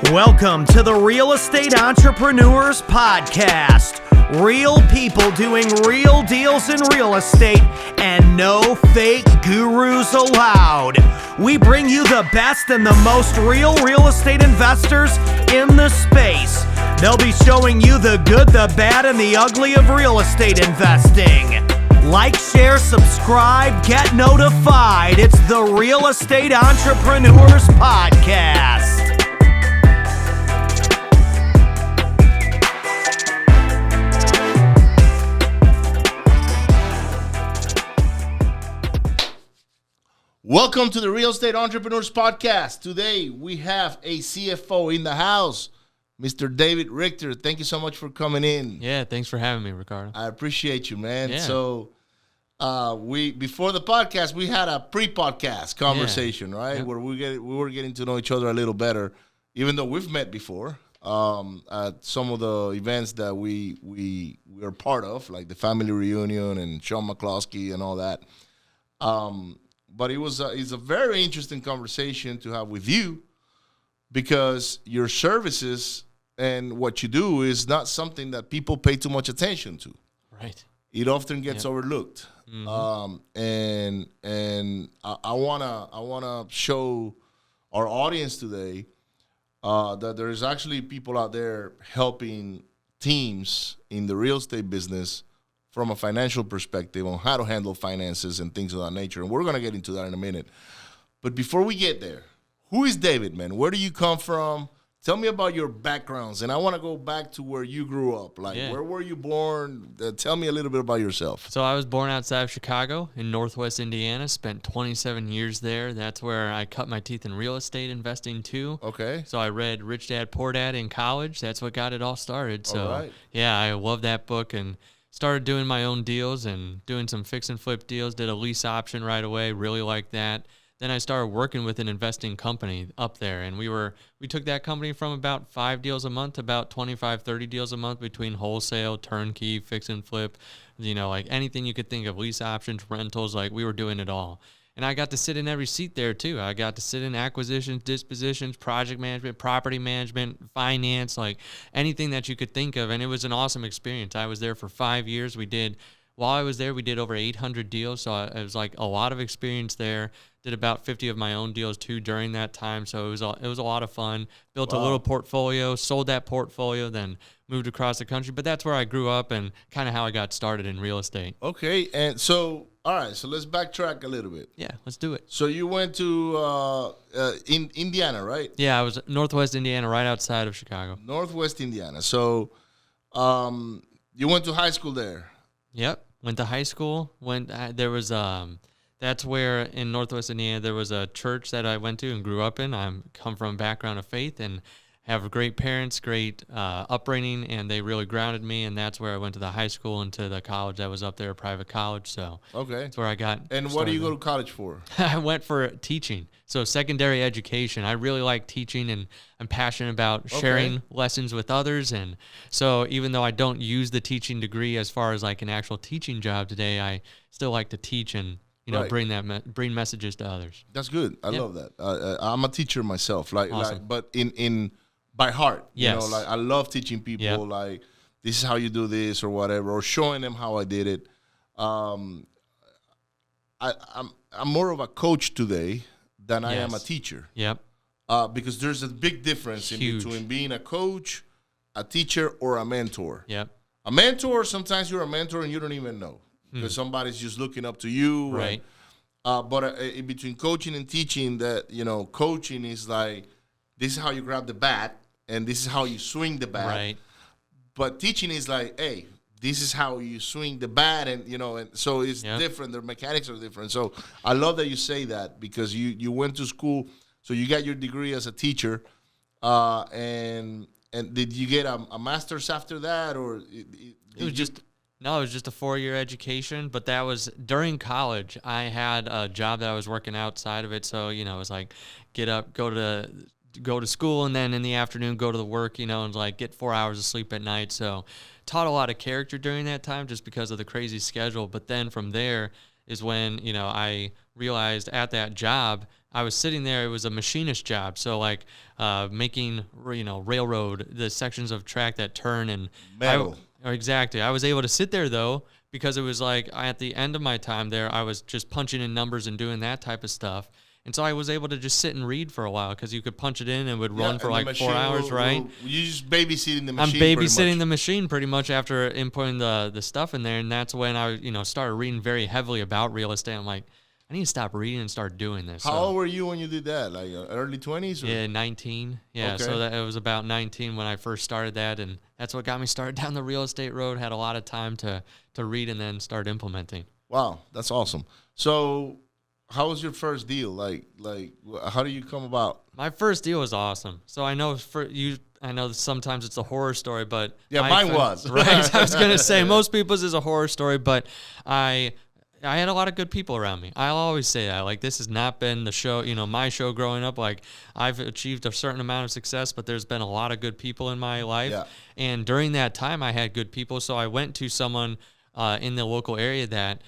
Welcome to the Real Estate Entrepreneurs Podcast. Real people doing real deals in real estate and no fake gurus allowed. We bring you the best and the most real estate investors in the space. They'll be showing you the good, the bad, and the ugly of real estate investing. Like, share, subscribe, get notified. It's the Real Estate Entrepreneurs Podcast. Welcome to the Real Estate Entrepreneurs Podcast. Today we have a CFO in the house, Mr. David Richter. Thank you so much for coming in. Yeah, thanks for having me, Ricardo. I appreciate you, man. Yeah. So before the podcast, we had a pre-podcast conversation, right? Yep. Where we were getting to know each other a little better, even though we've met before at some of the events that we are part of, like the family reunion and Sean McCloskey and all that. But it's a very interesting conversation to have with you because your services and what you do is not something that people pay too much attention to. Right. It often gets overlooked. Mm-hmm. And I wanna show our audience today that there's actually people out there helping teams in the real estate business from a financial perspective on how to handle finances and things of that nature. And we're going to get into that in a minute. But before we get there, who is David, man? Where do you come from? Tell me about your backgrounds. And I want to go back to where you grew up. Where were you born? Tell me a little bit about yourself. So I was born outside of Chicago in Northwest Indiana, spent 27 years there. That's where I cut my teeth in real estate investing too. Okay. So I read Rich Dad, Poor Dad in college. That's what got it all started. So all right. Yeah, I love that book and started doing my own deals and doing some fix and flip deals. Did a lease option right away. Really liked that. Then I started working with an investing company up there, and we took that company from about 5 deals a month to about 25, 30 deals a month between wholesale, turnkey, fix and flip, like anything you could think of, lease options, rentals, like we were doing it all. And I got to sit in every seat there too. I got to sit in acquisitions, dispositions, project management, property management, finance, like anything that you could think of. And it was an awesome experience. I was there for 5 years. While I was there, we did over 800 deals. So it was like a lot of experience there. Did about 50 of my own deals too during that time. So it was a lot of fun. Built a little portfolio, sold that portfolio, then moved across the country. But that's where I grew up and kind of how I got started in real estate. Okay. And so, all right. So let's backtrack a little bit. Yeah, let's do it. So you went to in Indiana, right? Yeah, I was Northwest Indiana, right outside of Chicago. Northwest Indiana. So you went to high school there. Yep. Went to high school. There was that's where in Northwest Indiana there was a church that I went to and grew up in. I come from a background of faith and have great parents, great upbringing, and they really grounded me. And that's where I went to the high school and to the college that was up there, a private college. So okay, that's where I got. And what do you go to college for? I went for teaching, so secondary education. I really like teaching, and I'm passionate about sharing lessons with others. And so even though I don't use the teaching degree as far as like an actual teaching job today, I still like to teach and bring messages to others. That's good. I love that. I'm a teacher myself, awesome. But in by heart. Yes. I love teaching people like this is how you do this or whatever, or showing them how I did it. I'm more of a coach today than I am a teacher. Yep. Because there's a big difference in between being a coach, a teacher, or a mentor. Yep. A mentor, sometimes you're a mentor and you don't even know because somebody's just looking up to you. Right. But in between coaching and teaching, coaching is like, this is how you grab the bat and this is how you swing the bat. Right. But teaching is like, hey, this is how you swing the bat, and so it's different. The mechanics are different. So I love that you say that because you went to school, so you got your degree as a teacher, and did you get a master's after that, or it was just a 4-year education. But that was during college. I had a job that I was working outside of it, so it was like get up, go to school, and then in the afternoon go to the work, and like get 4 hours of sleep at night. So taught a lot of character during that time just because of the crazy schedule. But then from there is when, I realized at that job I was sitting there. It was a machinist job, so like making railroad, the sections of track that turn and Metal. Exactly. I was able to sit there though because it was like at the end of my time there, I was just punching in numbers and doing that type of stuff. And so I was able to just sit and read for a while because you could punch it in and it would run for like 4 hours, right? You just babysitting the machine. I'm babysitting the machine pretty much after inputting the stuff in there, and that's when I started reading very heavily about real estate. I'm like, I need to stop reading and start doing this. How old were you when you did that? Like early 20s? Yeah, 19. Yeah, okay. So it was about 19 when I first started that, and that's what got me started down the real estate road. Had a lot of time to read and then start implementing. Wow, that's awesome. So how was your first deal? Like how do you come about? My first deal was awesome. So I know that sometimes it's a horror story, but yeah, mine was. Right. I was going to say most people's is a horror story, but I had a lot of good people around me. I'll always say that. Like, this has not been the show, my show growing up. Like, I've achieved a certain amount of success, but there's been a lot of good people in my life. Yeah. And during that time, I had good people. So I went to someone in the local area that,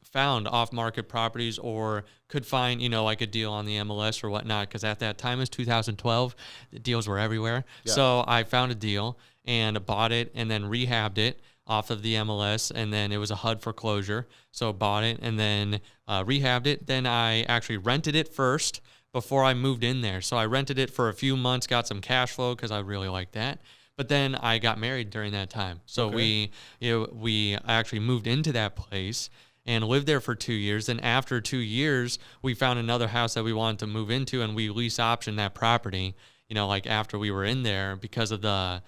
found off-market properties or could find, like a deal on the MLS or whatnot. Because at that time, it was 2012. The deals were everywhere. Yeah. So I found a deal and bought it and then rehabbed it off of the MLS, and then it was a HUD foreclosure. So bought it and then rehabbed it. Then I actually rented it first before I moved in there. So I rented it for a few months, got some cash flow because I really liked that. But then I got married during that time. So Okay. we actually moved into that place and lived there for 2 years. Then after 2 years, we found another house that we wanted to move into, and we lease optioned that property, like after we were in there because of the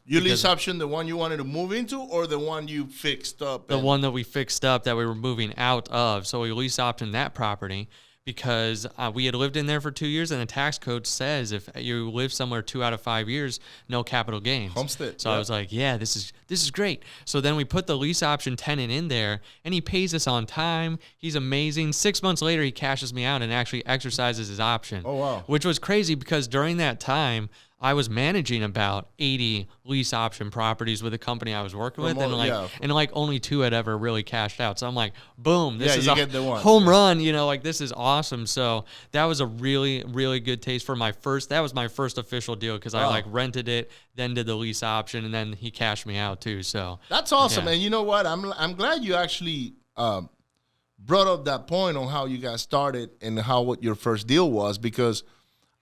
You lease option the one you wanted to move into or the one you fixed up? the one that we fixed up that we were moving out of. So we lease optioned that property because we had lived in there for 2 years, and the tax code says if you live somewhere 2 out of 5 years, no capital gains. Homestead. So I was like, yeah, this is great. So then we put the lease option tenant in there, and he pays us on time. He's amazing. 6 months later, he cashes me out and actually exercises his option. Oh, wow. Which was crazy because during that time, I was managing about 80 lease option properties with a company I was working with, and only 2 had ever really cashed out. So I'm like, boom, this is you a get the one. home run, this is awesome. So that was a really, really good taste for that was my first official deal because I rented it, then did the lease option, and then he cashed me out too. So that's awesome. yeah. And you know what? I'm glad you actually brought up that point on how you got started and what your first deal was, because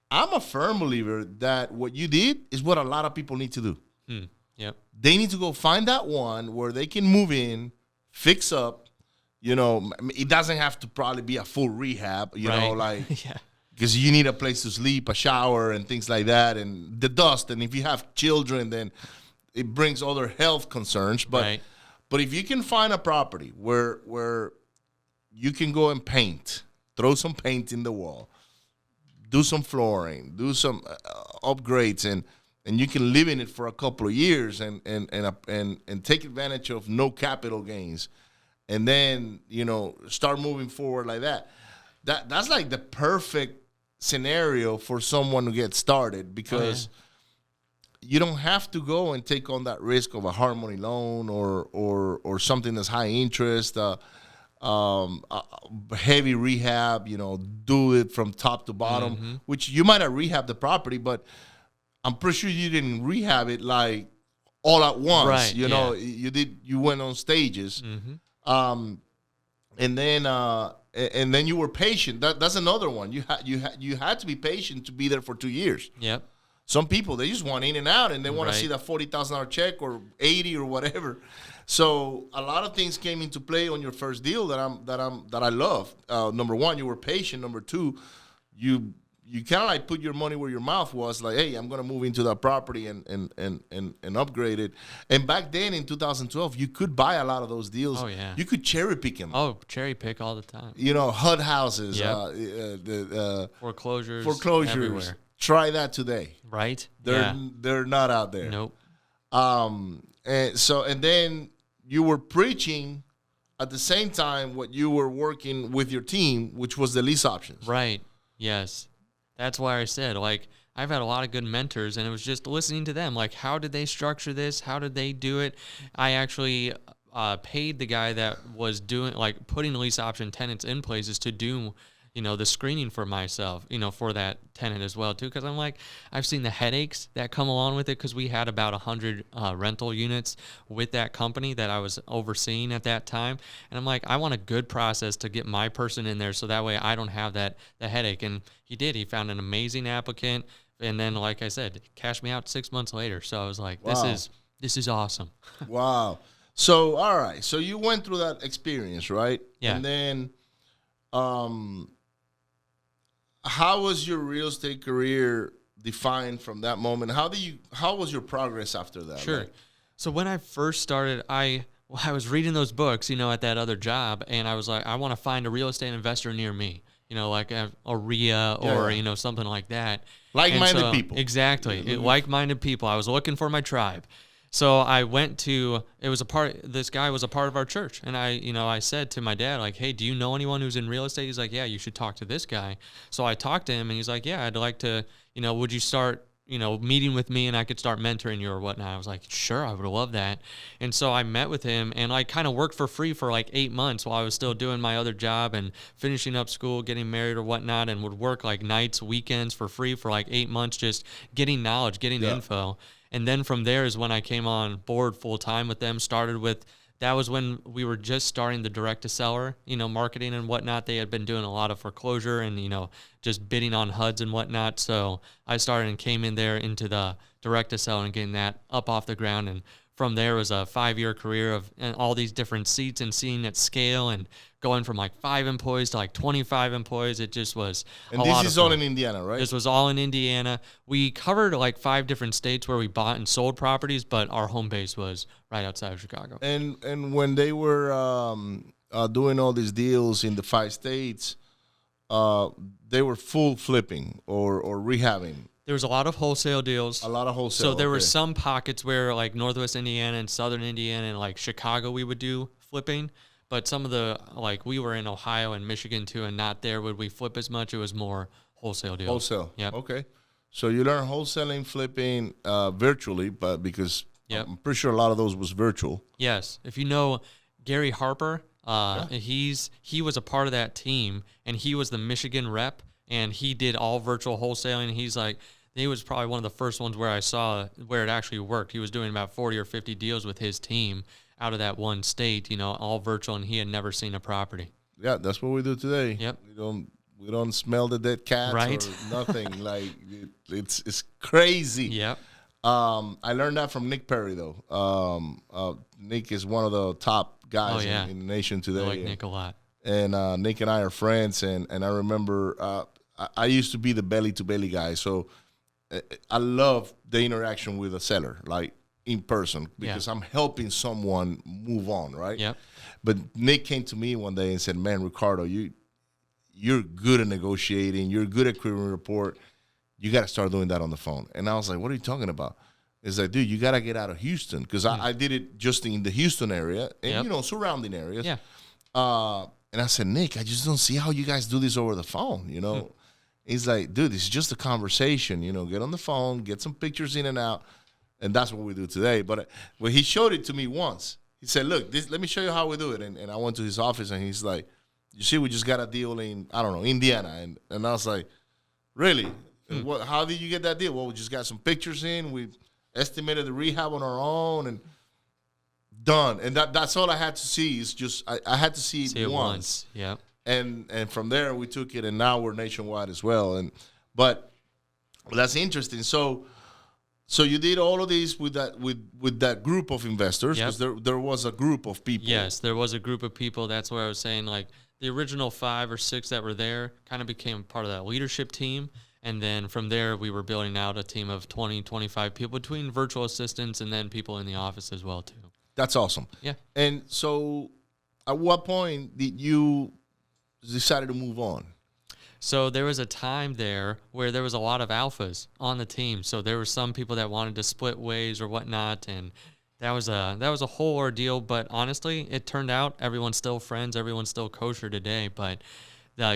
I'm a firm believer that what you did is what a lot of people need to do. Yep. They need to go find that one where they can move in, fix up. It doesn't have to probably be a full rehab, yeah. because you need a place to sleep, a shower, and things like that, and the dust. And if you have children, then it brings other health concerns. But if you can find a property where you can go and paint, throw some paint in the wall, do some flooring, do some upgrades, and you can live in it for a couple of years and take advantage of no capital gains, and then start moving forward like that. That's like the perfect scenario for someone to get started, because you don't have to go and take on that risk of a hard money loan or something that's high interest. Heavy rehab, do it from top to bottom, which you might have rehabbed the property, but I'm pretty sure you didn't rehab it like all at once. Right, you went on stages. And then you were patient. That's another one. You had to be patient to be there for 2 years. Yep. Some people, they just want in and out, and they want to see that $40,000 check or 80 or whatever. So a lot of things came into play on your first deal that I love. Number one, you were patient. Number two, you kind of like put your money where your mouth was. Like, hey, I'm gonna move into that property and upgrade it. And back then in 2012, you could buy a lot of those deals. Oh yeah. You could cherry pick them. Oh, cherry pick all the time. HUD houses. Yep. Foreclosures. Everywhere. Try that today. Right. They're not out there. Nope. And then you were preaching at the same time what you were working with your team, which was the lease options. Right. Yes. That's why I said, I've had a lot of good mentors, and it was just listening to them. Like, how did they structure this? How did they do it? I actually paid the guy that was doing, putting lease option tenants in places to do, the screening for myself, for that tenant as well too. Cause I'm like, I've seen the headaches that come along with it. Cause we had about 100 rental units with that company that I was overseeing at that time. And I'm like, I want a good process to get my person in there. So that way I don't have the headache. And he did, he found an amazing applicant. And then, like I said, cashed me out 6 months later. So I was like, Wow. this is awesome. Wow. So, all right. So you went through that experience, right? Yeah. And then, how was your real estate career defined from that moment? How was your progress after that? Sure. Like, So when I first started, I was reading those books, at that other job, and I was like, I want to find a real estate investor near me, like a RIA or, Yeah. Something like that. Like-minded And so- people. Exactly. Like-minded people. I was looking for my tribe. So I went to, this guy was a part of our church. And I said to my dad, like, hey, do you know anyone who's in real estate? He's like, yeah, you should talk to this guy. So I talked to him and he's like, yeah, I'd like to, would you start, meeting with me and I could start mentoring you or whatnot. I was like, sure, I would love that. And so I met with him and I kind of worked for free for like 8 months while I was still doing my other job and finishing up school, getting married or whatnot, and would work like nights, weekends for free for like 8 months, just getting knowledge, getting info. And then from there is when I came on board full time with them, that was when we were just starting the direct to seller, marketing and whatnot. They had been doing a lot of foreclosure and, just bidding on HUDs and whatnot. So I started and came in there into the direct to seller and getting that up off the ground. And from there was a 5-year career of all these different seats and seeing it scale and going from like 5 employees to like 25 employees. It just was and a this lot is of all fun. in Indiana, right? This was all in Indiana. We covered like 5 different states where we bought and sold properties, but our home base was right outside of Chicago. And when they were doing all these deals in the 5 states, they were full flipping or rehabbing. There was a lot of wholesale deals. A lot of wholesale. So there were okay. some pockets where like Northwest Indiana and Southern Indiana and like Chicago we would do flipping. But some of we were in Ohio and Michigan too, and not there would we flip as much. It was more wholesale deals. Wholesale. Yep. Okay. So you learn wholesaling, flipping virtually, but because Yep. I'm pretty sure a lot of those was virtual. Yes. If you know Gary Harper, he was a part of that team, and he was the Michigan rep, and he did all virtual wholesaling. He was probably one of the first ones where I saw where it actually worked. He was doing about 40 or 50 deals with his team out of that one state, all virtual, and he had never seen a property. Yeah, that's what we do today. Yep. We don't smell the dead cats Right. or nothing. Like it's crazy. Yep. I learned that from Nick Perry though. Nick is one of the top guys in the nation today. I like Nick a lot. And Nick and I are friends, and I remember I used to be the belly to belly guy, so I love the interaction with a seller, like in person, because I'm helping someone move on, right? Yep. But Nick came to me one day and said, "Man, Ricardo, you're good at negotiating. You're good at creating a report. You got to start doing that on the phone." And I was like, "What are you talking about?" It's like, dude, you got to get out of Houston, because I did it just in the Houston area and surrounding areas. Yeah. And I said, "Nick, I just don't see how you guys do this over the phone, He's like, "Dude, it's just a conversation, get on the phone, get some pictures in and out." And that's what we do today. But when he showed it to me once, he said, "Look, let me show you how we do it." And I went to his office, and he's like, "You see, we just got a deal in, I don't know, Indiana." And I was like, "Really? How did you get that deal?" "Well, we just got some pictures in. We estimated the rehab on our own and done." And that's all I had to see is just, I had to see it once. Yeah. And from there we took it, and now we're nationwide as well. But that's interesting. So you did all of these with that group of investors, because there was a group of people. Yes, there was a group of people. That's where I was saying, like, the original 5 or 6 that were there kind of became part of that leadership team. And then from there, we were building out a team of 20, 25 people between virtual assistants and then people in the office as well, too. That's awesome. Yeah. And so at what point did you decided to move on? So there was a time there where there was a lot of alphas on the team. So there were some people that wanted to split ways or whatnot, and that was a whole ordeal. But honestly, it turned out everyone's still friends, everyone's still kosher today. But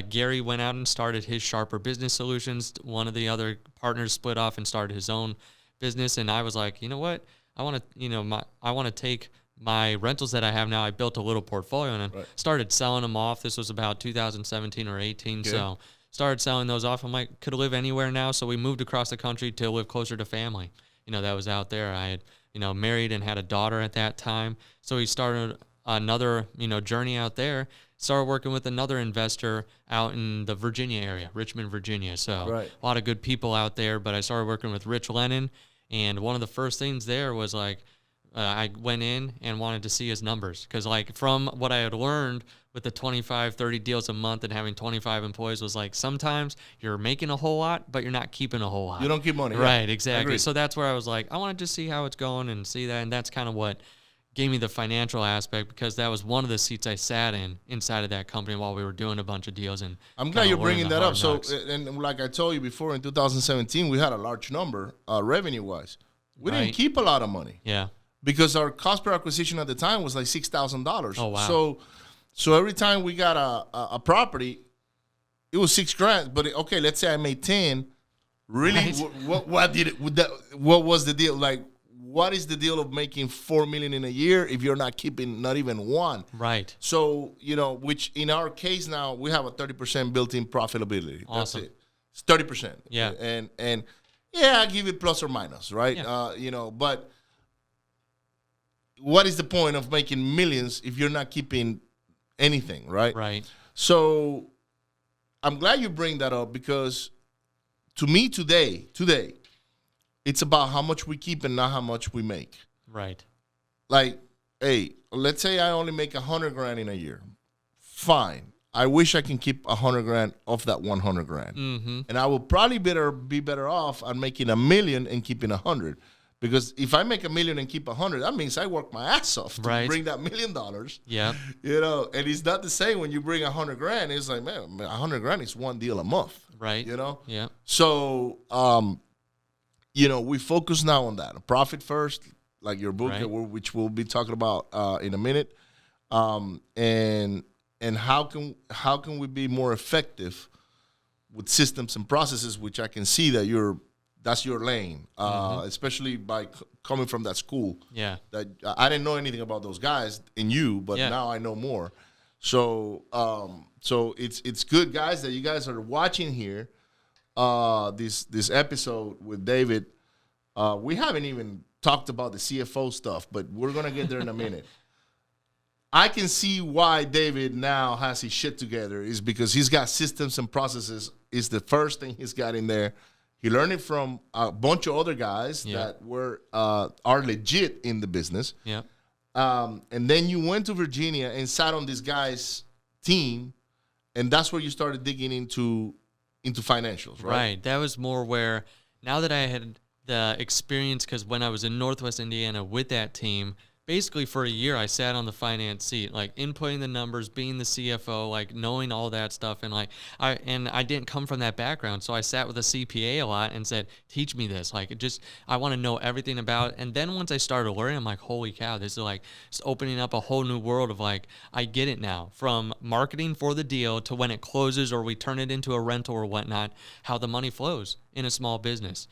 Gary went out and started his Sharper Business Solutions. One of the other partners split off and started his own business, and I was like, you know what? I want to take my rentals that I have now, I built a little portfolio and Right. started selling them off. This was about 2017 or 18. So started selling those off. I'm like, could live anywhere now. So we moved across the country to live closer to family. That was out there. I had, married and had a daughter at that time. So we started another, journey out there. Started working with another investor out in the Virginia area, Richmond, Virginia. So a lot of good people out there. But I started working with Rich Lennon. And one of the first things there was like, I went in and wanted to see his numbers. Because like from what I had learned with the 25, 30 deals a month and having 25 employees was like sometimes you're making a whole lot, but you're not keeping a whole lot. You don't keep money. Right, Yeah. exactly. So that's where I was like, I wanted to see how it's going and see that. And that's kind of what gave me the financial aspect, because that was one of the seats I sat in inside of that company while we were doing a bunch of deals. And I'm glad you're bringing that up. So, and like I told you before, in 2017, we had a large number revenue-wise. We didn't keep a lot of money. Yeah. Because our cost per acquisition at the time was like $6,000. Oh, wow. So every time we got a property, it was $6,000. But okay, let's say I made 10. Really, right. What was the deal? Like, what is the deal of making $4 million in a year if you're not keeping not even one? Right. So which in our case now we have a 30% built-in profitability. Awesome. That's it. It's 30%. Yeah. And yeah, I give it plus or minus, right? Yeah. But what is the point of making millions if you're not keeping anything, right? Right. So I'm glad you bring that up, because to me today, it's about how much we keep and not how much we make. Right. Like, hey, let's say I only make $100,000 in a year. Fine. I wish I can keep $100,000 off that $100,000, mm-hmm. and I will probably be better off on making $1 million and keeping $100,000. Because if I make $1 million and keep $100,000, that means I work my ass off to bring that $1 million. Yeah. And it's not the same when you bring $100,000. It's like, man, $100,000 is one deal a month. Right. Yeah. So, we focus now on that. Profit first, like your book, right. which we'll be talking about in a minute. And how can we be more effective with systems and processes, which I can see that that's your lane, especially by coming from that school. Yeah. That I didn't know anything about those guys in you, but now I know more. So it's good, guys, that you guys are watching here. This episode with David. We haven't even talked about the CFO stuff, but we're gonna get there in a minute. I can see why David now has his shit together is because he's got systems and processes. Is the first thing he's got in there. He learned it from a bunch of other guys that are legit in the business. Yeah. And then you went to Virginia and sat on this guy's team, and that's where you started digging into financials, right? Right. That was more where now that I had the experience, because when I was in Northwest Indiana with that team, basically for a year I sat on the finance seat, like inputting the numbers, being the CFO, like knowing all that stuff. And like I didn't come from that background. So I sat with a CPA a lot and said, teach me this. Like I want to know everything about it. And then once I started learning, I'm like, holy cow, this is like it's opening up a whole new world of like, I get it now, from marketing for the deal to when it closes or we turn it into a rental or whatnot, how the money flows in a small business.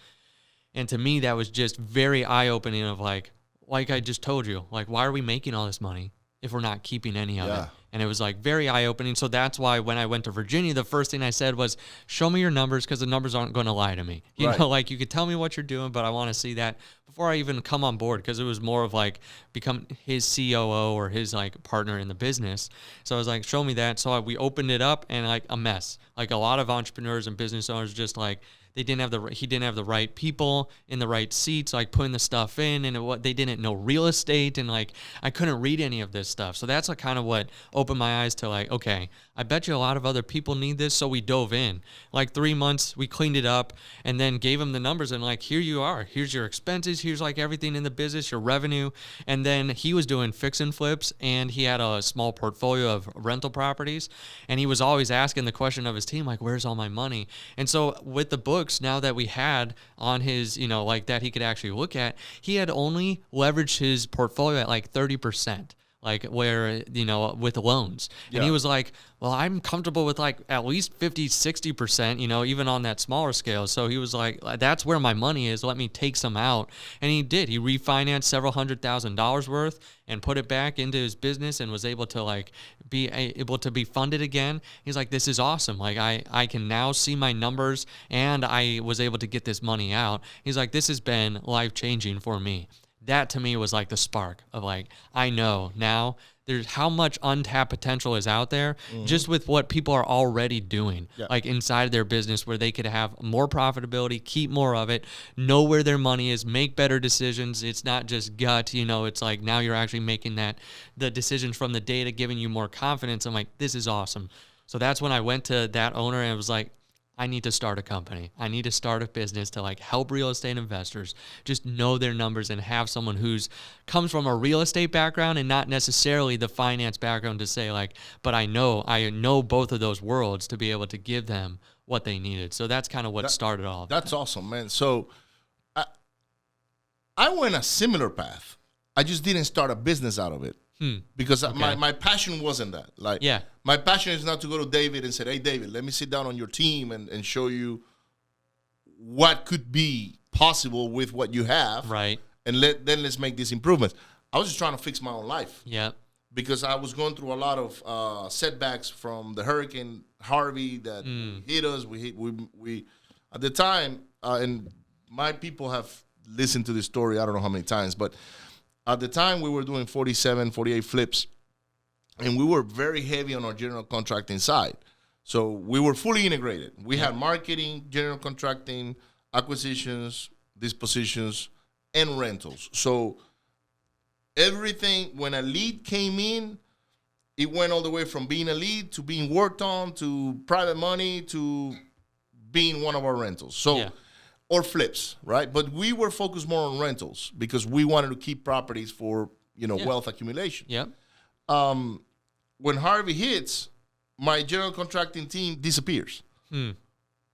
And to me, that was just very eye-opening of like I just told you, like, why are we making all this money if we're not keeping any of it? And it was like very eye-opening. So that's why when I went to Virginia, the first thing I said was, show me your numbers, because the numbers aren't going to lie to me. You know, like you could tell me what you're doing, but I want to see that before I even come on board, because it was more of like become his COO or his like partner in the business. So I was like, show me that. So we opened it up and like a mess. Like a lot of entrepreneurs and business owners just like, he didn't have the right people in the right seats, like putting the stuff in, and they didn't know real estate, and like I couldn't read any of this stuff. So that's like kind of what opened my eyes to like, okay, I bet you a lot of other people need this. So we dove in. Like 3 months, we cleaned it up and then gave him the numbers and like, here you are. Here's your expenses. Here's like everything in the business, your revenue. And then he was doing fix and flips, and he had a small portfolio of rental properties. And he was always asking the question of his team, like, where's all my money? And so with the books now that we had on his, like that he could actually look at, he had only leveraged his portfolio at like 30%. like where, with loans. And he was like, well, I'm comfortable with like at least 50-60%, even on that smaller scale. So he was like, that's where my money is. Let me take some out. And he did. He refinanced several $100,000 worth and put it back into his business and was able to like be able to be funded again. He's like, this is awesome. Like I can now see my numbers and I was able to get this money out. He's like, this has been life-changing for me. That to me was like the spark of like, I know now there's how much untapped potential is out there just with what people are already doing, like inside their business, where they could have more profitability, keep more of it, know where their money is, make better decisions. It's not just gut, it's like now you're actually making the decisions from the data, giving you more confidence. I'm like, this is awesome. So that's when I went to that owner and was like, I need to start a company. I need to start a business to like help real estate investors just know their numbers and have someone who's comes from a real estate background and not necessarily the finance background to say like, but I know both of those worlds to be able to give them what they needed. So that's kind of what started all of That's awesome, man. So I went a similar path. I just didn't start a business out of it. Because my passion wasn't that. Like, my passion is not to go to David and say, hey, David, let me sit down on your team and show you what could be possible with what you have. Right. And then let's make these improvements. I was just trying to fix my own life. Yeah. Because I was going through a lot of setbacks from the Hurricane Harvey that hit us. We at the time, and my people have listened to this story I don't know how many times, but at the time, we were doing 47, 48 flips, and we were very heavy on our general contracting side. So we were fully integrated. We had marketing, general contracting, acquisitions, dispositions, and rentals. So everything, when a lead came in, it went all the way from being a lead to being worked on to private money to being one of our rentals. So. Or flips, right? But we were focused more on rentals because we wanted to keep properties for, wealth accumulation. Yeah. When Harvey hits, my general contracting team disappears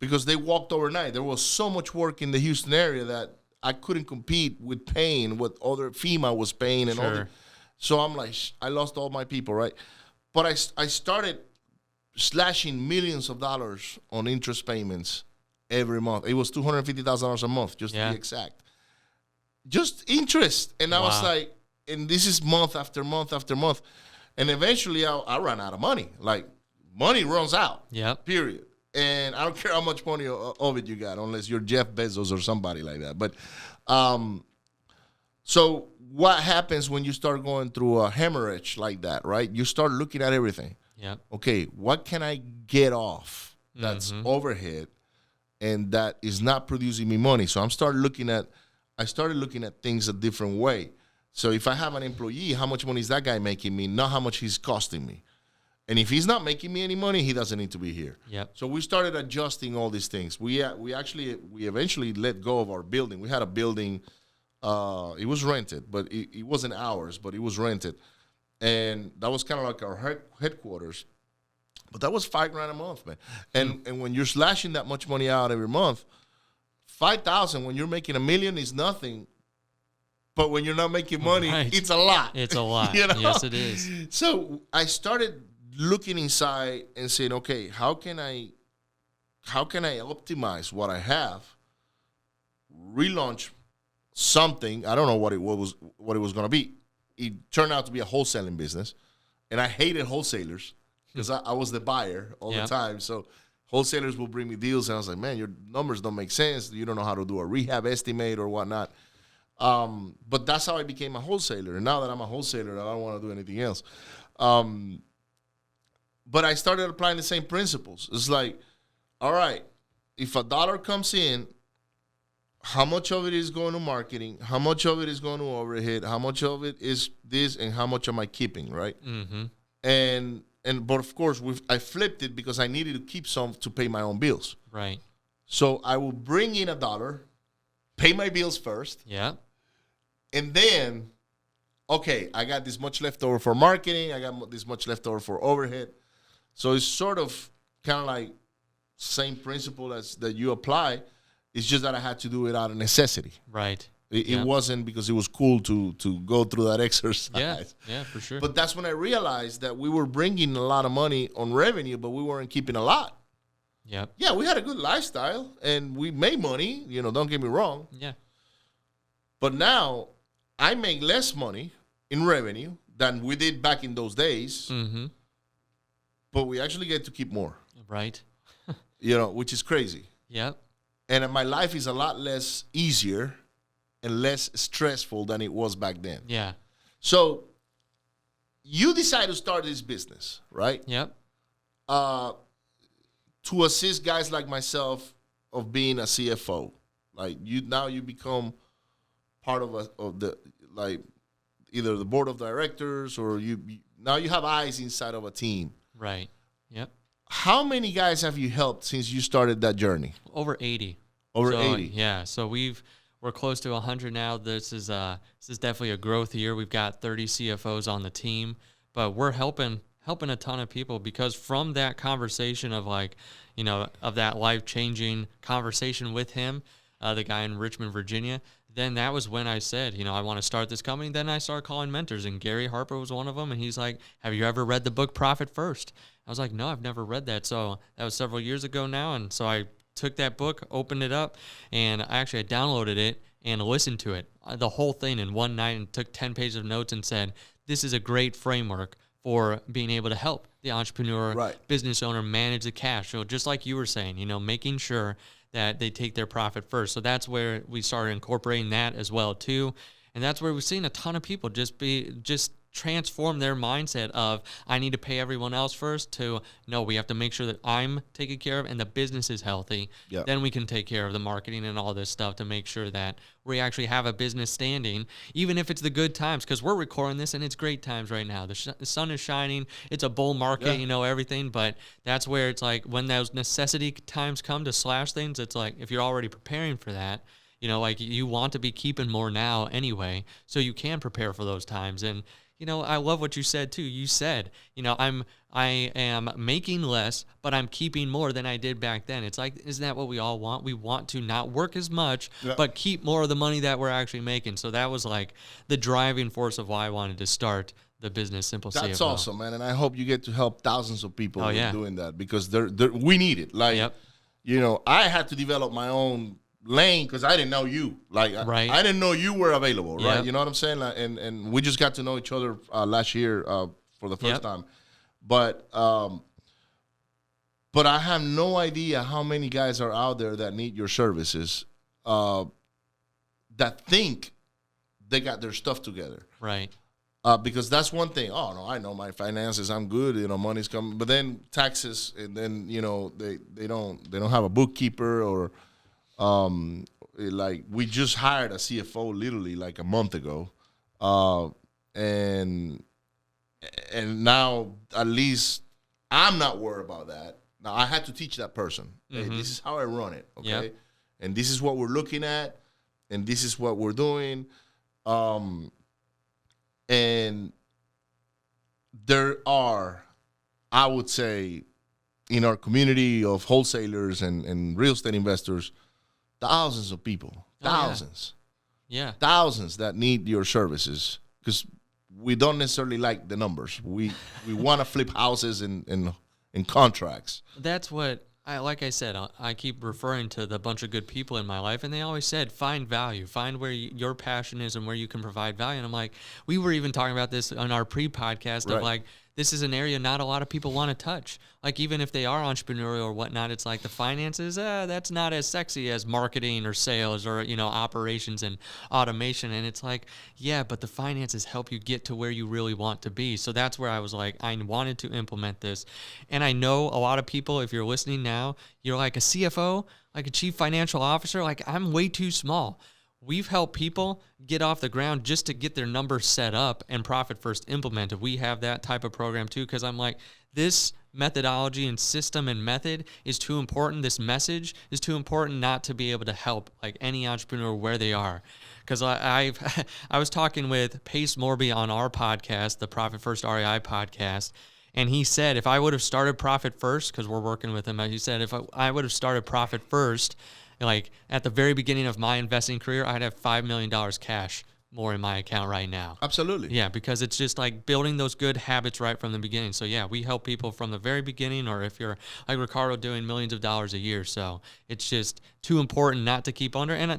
because they walked overnight. There was so much work in the Houston area that I couldn't compete with paying what other FEMA was paying and all that. So I'm like, I lost all my people, right? But I started slashing millions of dollars on interest payments every month. It was $250,000 a month, just to be exact. Just interest. And I was like, and this is month after month after month. And eventually I ran out of money. Like, money runs out. Period. And I don't care how much money of it you got, unless you're Jeff Bezos or somebody like that. But so what happens when you start going through a hemorrhage like that, right? You start looking at everything. Okay, what can I get off that's overhead and that is not producing me money? So I started looking at things a different way. So if I have an employee, how much money is that guy making me, not how much he's costing me. And if he's not making me any money, he doesn't need to be here. So we started adjusting all these things. We eventually let go of our building. We had a building, it was rented, but it wasn't ours, but it was rented. And that was kind of like our headquarters. But that was $5,000 a month, man. And when you're slashing that much money out every month, $5,000 when you're making $1 million is nothing. But when you're not making money, it's a lot. It's a lot. Yes, it is. So I started looking inside and saying, okay, how can I optimize what I have, relaunch something? I don't know what it was going to be. It turned out to be a wholesaling business, and I hated wholesalers. Because I was the buyer all the time. So wholesalers will bring me deals, and I was like, man, your numbers don't make sense. You don't know how to do a rehab estimate or whatnot. But that's how I became a wholesaler. And now that I'm a wholesaler, I don't want to do anything else. But I started applying the same principles. It's like, all right, if $1 comes in, how much of it is going to marketing? How much of it is going to overhead? How much of it is this? And how much am I keeping, right? But of course, I flipped it because I needed to keep some to pay my own bills. Right. So I will bring in $1, pay my bills first. And then, okay, I got this much left over for marketing. I got this much left over for overhead. So it's sort of kind of like same principle as that you apply. It's just that I had to do it out of necessity. Right. It wasn't because it was cool to go through that exercise. Yeah, for sure. But that's when I realized that we were bringing a lot of money on revenue, but we weren't keeping a lot. Yep. Yeah, we had a good lifestyle, and we made money, don't get me wrong. Yeah. But now I make less money in revenue than we did back in those days, but we actually get to keep more. Right. Which is crazy. Yep. And my life is a lot less easier and less stressful than it was back then. Yeah. So you decide to start this business, right? Yep. To assist guys like myself of being a CFO. Like you become part of the either the board of directors or you have eyes inside of a team. Right. Yep. How many guys have you helped since you started that journey? Over 80. Over so, 80. Yeah. So we're close to 100 now. This is definitely a growth year. We've got 30 CFOs on the team, but we're helping a ton of people because from that conversation of of that life-changing conversation with him, the guy in Richmond, Virginia, then that was when I said, I want to start this company. Then I started calling mentors, and Gary Harper was one of them. And he's like, have you ever read the book Profit First? I was like, no, I've never read that. So that was several years ago now. And so I took that book, opened it up, and I downloaded it and listened to it, the whole thing in one night, and took 10 pages of notes and said, this is a great framework for being able to help the entrepreneur, business owner manage the cash. So just like you were saying, making sure that they take their profit first. So that's where we started incorporating that as well too. And that's where we've seen a ton of people just transform their mindset of I need to pay everyone else first to no, we have to make sure that I'm taken care of and the business is healthy. Yep. Then we can take care of the marketing and all this stuff to make sure that we actually have a business standing, even if it's the good times, because we're recording this and it's great times right now. The sun is shining. It's a bull market, everything. But that's where it's like when those necessity times come to slash things, it's like if you're already preparing for that, you want to be keeping more now anyway, so you can prepare for those times. And I love what you said too. You said, I am making less, but I'm keeping more than I did back then. It's like, isn't that what we all want? We want to not work as much, but keep more of the money that we're actually making. So that was like the driving force of why I wanted to start the business Simple CFO. That's awesome, man. And I hope you get to help thousands of people doing that because we need it. Like, I had to develop my own lane because I didn't know you. I didn't know you were available, right? Yep. You know what I'm saying? And we just got to know each other last year for the first time. But I have no idea how many guys are out there that need your services that think they got their stuff together. Right. Because that's one thing. Oh, no, I know my finances. I'm good. Money's coming. But then taxes, and then, they don't have a bookkeeper or we just hired a CFO literally like a month ago. And now at least I'm not worried about that. Now I had to teach that person, hey, this is how I run it. Okay. Yep. And this is what we're looking at. And this is what we're doing. And there are, I would say, in our community of wholesalers and real estate investors, thousands of people, thousands that need your services because we don't necessarily like the numbers. We want to flip houses in contracts. That's what like I said, I keep referring to the bunch of good people in my life, and they always said, find value, find where your passion is and where you can provide value. And I'm like, we were even talking about this on our pre-podcast of like, this is an area not a lot of people want to touch. Like, even if they are entrepreneurial or whatnot, it's like the finances, that's not as sexy as marketing or sales or, operations and automation. And it's like, yeah, but the finances help you get to where you really want to be. So that's where I was like, I wanted to implement this. And I know a lot of people, if you're listening now, you're like a CFO, like a chief financial officer, like I'm way too small. We've helped people get off the ground just to get their numbers set up and Profit First implemented. We have that type of program too, because I'm like, this methodology and system and method is too important. This message is too important not to be able to help like any entrepreneur where they are. Because I was talking with Pace Morby on our podcast, the Profit First REI podcast, and he said, if I would have started Profit First, because we're working with him, he said, if I would have started Profit First Like at the very beginning of my investing career, I'd have $5 million cash more in my account right now. Absolutely. Yeah, because it's just like building those good habits right from the beginning. So yeah, we help people from the very beginning, or if you're like Ricardo doing millions of dollars a year. So it's just too important not to keep under. And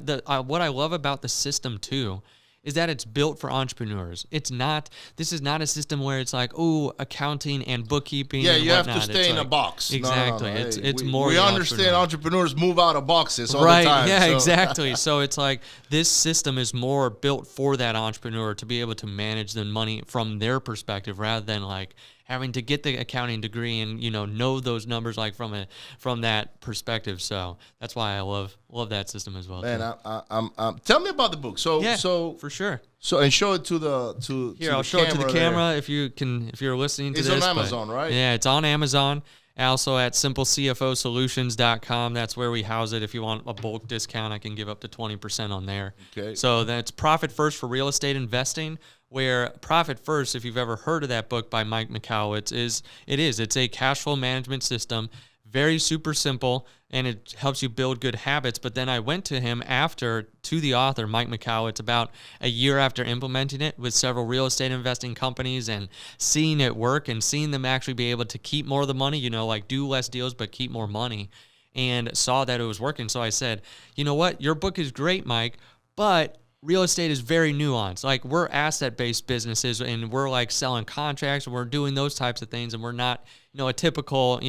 what I love about the system too is that it's built for entrepreneurs. This is not a system where it's like, oh, accounting and bookkeeping. Yeah, and you whatnot. have to stay in a box. Exactly. No. It's Hey, more. We the understand entrepreneurs move out of boxes all right, the time. yeah, so. exactly. So it's like this system is more built for that entrepreneur to be able to manage the money from their perspective rather than like having to get the accounting degree and know those numbers like from that perspective. So that's why I love that system as well. Man, I'm tell me about the book. So for sure. So and show it to the here. I'll show it to the camera if you're listening to this. It's on Amazon, right? Yeah, it's on Amazon. Also at simplecfosolutions.com. That's where we house it. If you want a bulk discount, I can give up to 20% on there. Okay. So that's Profit First for Real Estate Investing, where Profit First, if you've ever heard of that book by Mike Michalowicz, it's a cash flow management system. Very super simple, and it helps you build good habits. But then I went to him to the author, Mike Michalowicz, about a year after implementing it with several real estate investing companies and seeing it work and seeing them actually be able to keep more of the money, like do less deals but keep more money, and saw that it was working. So I said, you know what, your book is great, Mike, but real estate is very nuanced. Like we're asset-based businesses and we're like selling contracts and we're doing those types of things and we're not, a typical,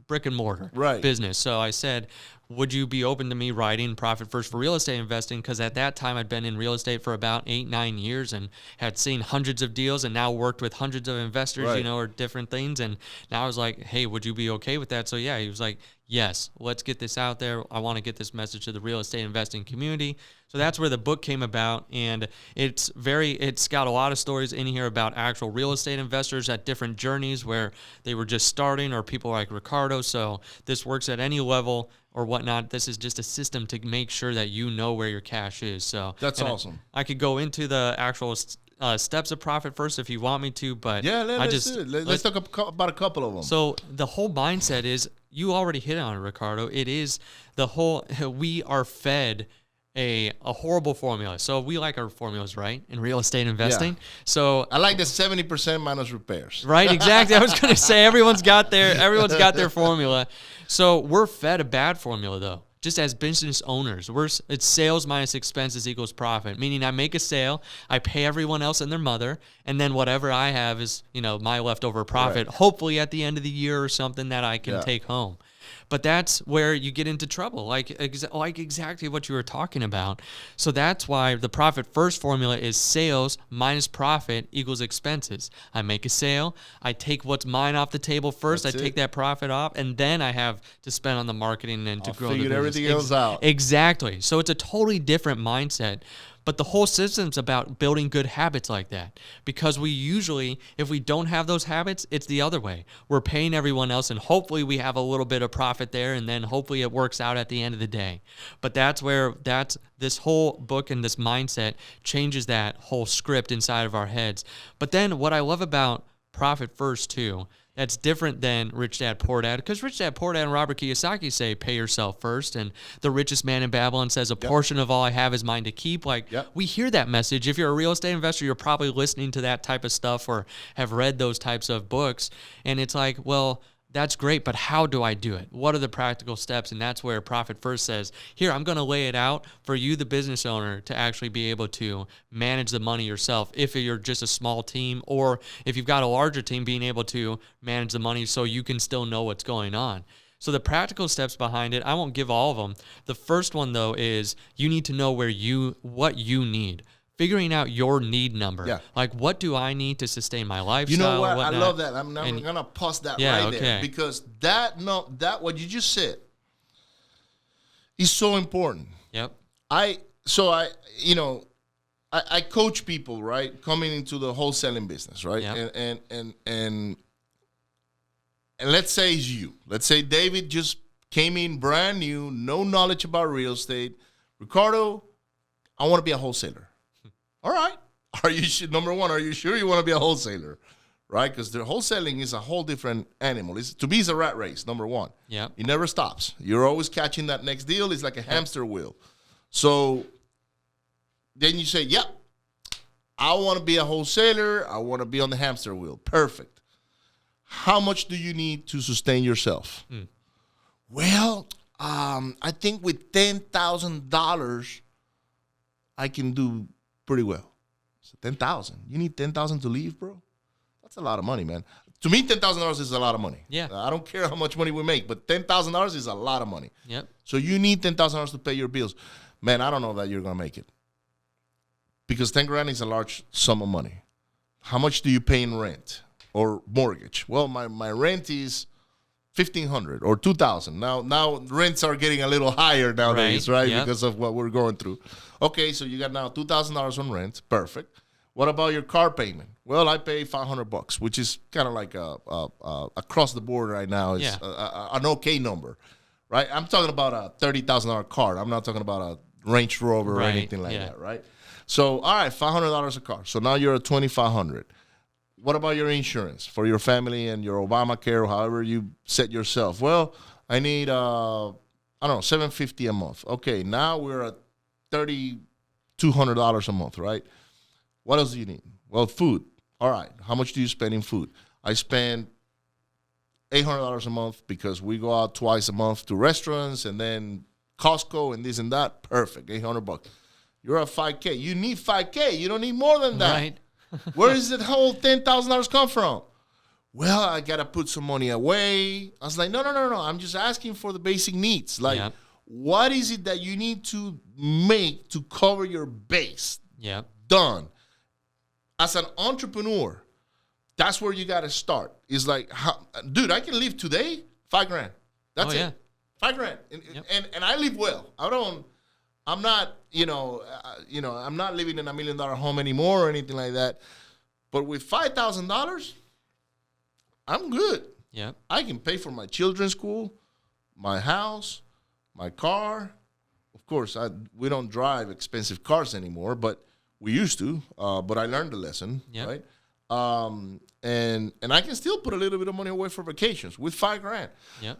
brick and mortar business. So I said, would you be open to me writing Profit First for Real Estate Investing? Because at that time I'd been in real estate for about 8-9 years and had seen hundreds of deals and now worked with hundreds of investors, or different things. And now I was like, hey, would you be okay with that? So yeah, he was like, yes, let's get this out there. I want to get this message to the real estate investing community. So that's where the book came about, and it's got a lot of stories in here about actual real estate investors at different journeys where they were just starting, or people like Ricardo. So this works at any level or whatnot. This is just a system to make sure that you know where your cash is. So that's awesome. I could go into the actual steps of Profit First if you want me to, but yeah, let's talk about a couple of them. So the whole mindset is, you already hit on it, Ricardo. It is we are fed a horrible formula. So we like our formulas, right? In real estate investing. Yeah. So I like the 70% minus repairs. Right, exactly. I was going to say everyone's got their formula. So we're fed a bad formula though. Just as business owners, it's sales minus expenses equals profit, meaning I make a sale, I pay everyone else and their mother, and then whatever I have is, my leftover profit, hopefully at the end of the year or something that I can take home. But that's where you get into trouble, like exactly what you were talking about. So that's why the Profit First formula is sales minus profit equals expenses. I make a sale, I take what's mine off the table first, I take that profit off, and then I have to spend on the marketing and to grow the business. Figure everything else out. Exactly. So it's a totally different mindset. But the whole system's about building good habits like that, because we usually, if we don't have those habits, it's the other way. We're paying everyone else, and hopefully we have a little bit of profit there, and then hopefully it works out at the end of the day. But this whole book and this mindset changes that whole script inside of our heads. But then what I love about Profit First too, that's different than Rich Dad Poor Dad, because Rich Dad Poor Dad and Robert Kiyosaki say pay yourself first, and the richest man in Babylon says a portion of all I have is mine to keep. We hear that message. If you're a real estate investor, you're probably listening to that type of stuff or have read those types of books, and it's like, well, that's great, but how do I do it? What are the practical steps? And that's where Profit First says, here, I'm going to lay it out for you, the business owner, to actually be able to manage the money yourself. If you're just a small team, or if you've got a larger team, being able to manage the money so you can still know what's going on. So the practical steps behind it, I won't give all of them. The first one, though, is you need to know what you need. Figuring out your need number. Yeah. Like, what do I need to sustain my lifestyle? You know what? I love that. I'm going to pause that there, because that what you just said is so important. Yep. I coach people, right, coming into the wholesaling business, right? Yep. And let's say it's you. Let's say David just came in brand new, no knowledge about real estate. Ricardo, I want to be a wholesaler. All right. Number one, are you sure you want to be a wholesaler? right? Because the wholesaling is a whole different animal. To me, it's a rat race, number one. Yeah. It never stops. You're always catching that next deal. It's like a hamster wheel. So then you say, yep, I want to be a wholesaler. I want to be on the hamster wheel. Perfect. How much do you need to sustain yourself? Well, I think with $10,000, I can do pretty well. So $10,000. You need $10,000 to leave, bro? That's a lot of money, man. To me, $10,000 is a lot of money. Yeah. I don't care how much money we make, but $10,000 is a lot of money. Yep. So you need $10,000 to pay your bills. Man, I don't know that you're going to make it. Because 10 grand is a large sum of money. How much do you pay in rent or mortgage? Well, my rent is $1,500 or $2,000. Now rents are getting a little higher nowadays, right? Yep. Because of what we're going through. Okay, so you got now $2,000 on rent. Perfect. What about your car payment? Well, I pay $500, which is kind of like across the board right now. It's an okay number, right? I'm talking about a $30,000 car. I'm not talking about a Range Rover or anything like that, right? So, all right, $500 a car. So now you're at $2,500. What about your insurance for your family and your Obamacare, or however you set yourself? Well, I need I don't know, $750 a month. Okay, now we're at $3,200 a month, right? What else do you need? Well, food. All right, how much do you spend in food? I spend $800 a month because we go out twice a month to restaurants and then Costco and this and that. Perfect, $800. You're at $5K. You need $5K. You don't need more than that. Right. Where does that whole $10,000 come from? Well, I got to put some money away. I was like, no. I'm just asking for the basic needs. Like, what is it that you need to make to cover your base? Yeah. Done. As an entrepreneur, that's where you got to start. It's like, dude, I can live today, $5 grand. That's it. $5 grand. And I live well. I'm not, I'm not living in $1 million home anymore or anything like that. But with $5,000, I'm good. Yeah. I can pay for my children's school, my house, my car. Of course, we don't drive expensive cars anymore, but we used to. But I learned the lesson, right? And I can still put a little bit of money away for vacations with $5 grand. Yeah.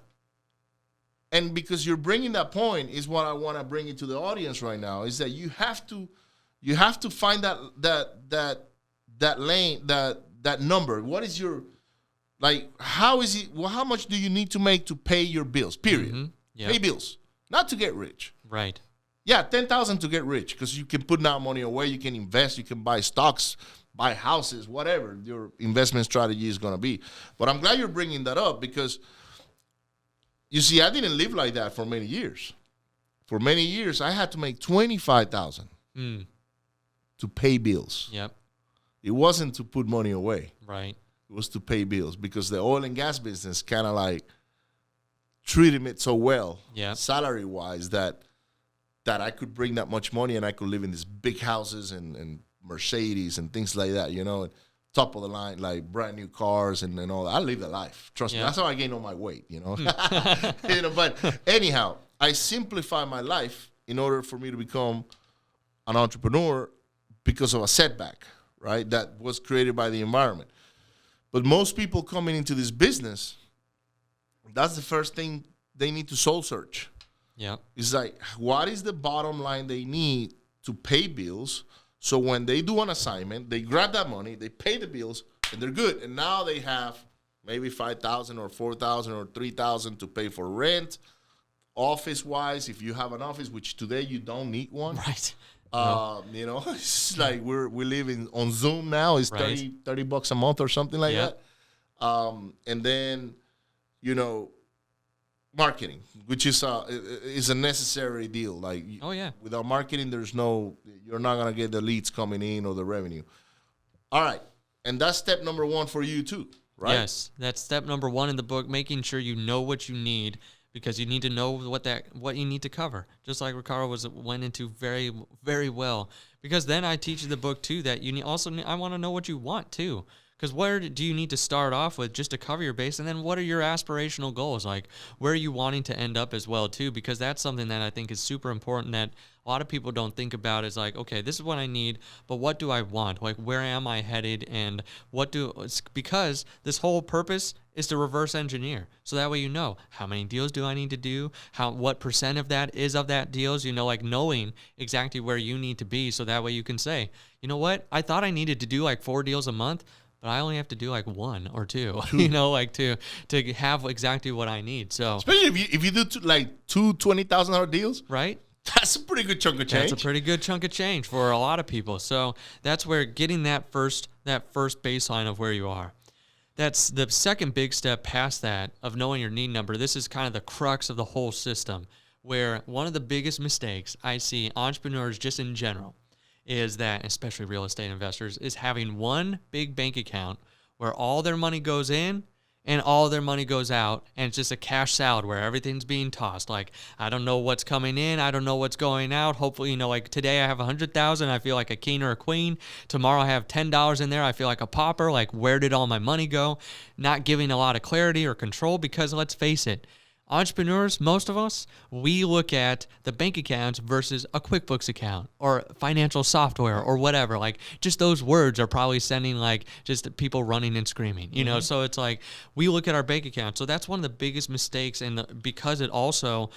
And because you're bringing that point is what I want to bring into the audience right now is that you have to find that lane, that number. What is your, like, how is it, well, how much do you need to make to pay your bills, period? Mm-hmm. Yep. Pay bills, not to get rich. Right. Yeah, $10,000 to get rich because you can put now money away, you can invest, you can buy stocks, buy houses, whatever your investment strategy is going to be. But I'm glad you're bringing that up because, you see, I didn't live like that for many years. For many years, I had to make $25,000 to pay bills. Yep. It wasn't to put money away. Right. It was to pay bills because the oil and gas business kind of like treated me so well, salary-wise, that I could bring that much money and I could live in these big houses and Mercedes and things like that, and top of the line, like brand new cars and all that. I live the life. Trust me. That's how I gain all my weight, But anyhow, I simplify my life in order for me to become an entrepreneur because of a setback, right? That was created by the environment. But most people coming into this business, that's the first thing they need to soul search. Yeah. It's like, what is the bottom line they need to pay bills? So when they do an assignment, they grab that money, they pay the bills, and they're good. And now they have maybe $5,000 or $4,000 or $3,000 to pay for rent, office-wise, if you have an office, which today you don't need one. Right. It's like we live on Zoom now. It's $30 a month or something like that. And then, marketing, which is a necessary deal. Like, without marketing, you're not gonna get the leads coming in or the revenue. All right, and that's step number one for you too, right? Yes, that's step number one in the book. Making sure you know what you need because you need to know what you need to cover. Just like Ricardo went into very, very well. Because then I teach in the book too that I want to know what you want too. Because where do you need to start off with just to cover your base? And then what are your aspirational goals? Like, where are you wanting to end up as well, too? Because that's something that I think is super important that a lot of people don't think about is like, okay, this is what I need, but what do I want? Like, where am I headed? And because this whole purpose is to reverse engineer. So that way you know how many deals do I need to do? What percent of that is of that deals? Like knowing exactly where you need to be. So that way you can say, you know what? I thought I needed to do like 4 deals a month, but I only have to do like 1 or 2, like to have exactly what I need. So especially if you do two $20,000 deals, right? That's a pretty good chunk of change. That's a pretty good chunk of change for a lot of people. So that's where getting that first baseline of where you are. That's the second big step past that of knowing your need number. This is kind of the crux of the whole system, where one of the biggest mistakes I see entrepreneurs just in general is that, especially real estate investors, is having one big bank account where all their money goes in and all their money goes out, and it's just a cash salad where everything's being tossed. Like, I don't know what's coming in, I don't know what's going out. Hopefully, like today I have 100,000, I feel like a king or a queen. Tomorrow I have $10 in there, I feel like a pauper. Like, where did all my money go? Not giving a lot of clarity or control, because let's face it, entrepreneurs, most of us, we look at the bank accounts versus a QuickBooks account or financial software or whatever. Like, just those words are probably sending like just people running and screaming, So it's like we look at our bank account. So that's one of the biggest mistakes, and because it also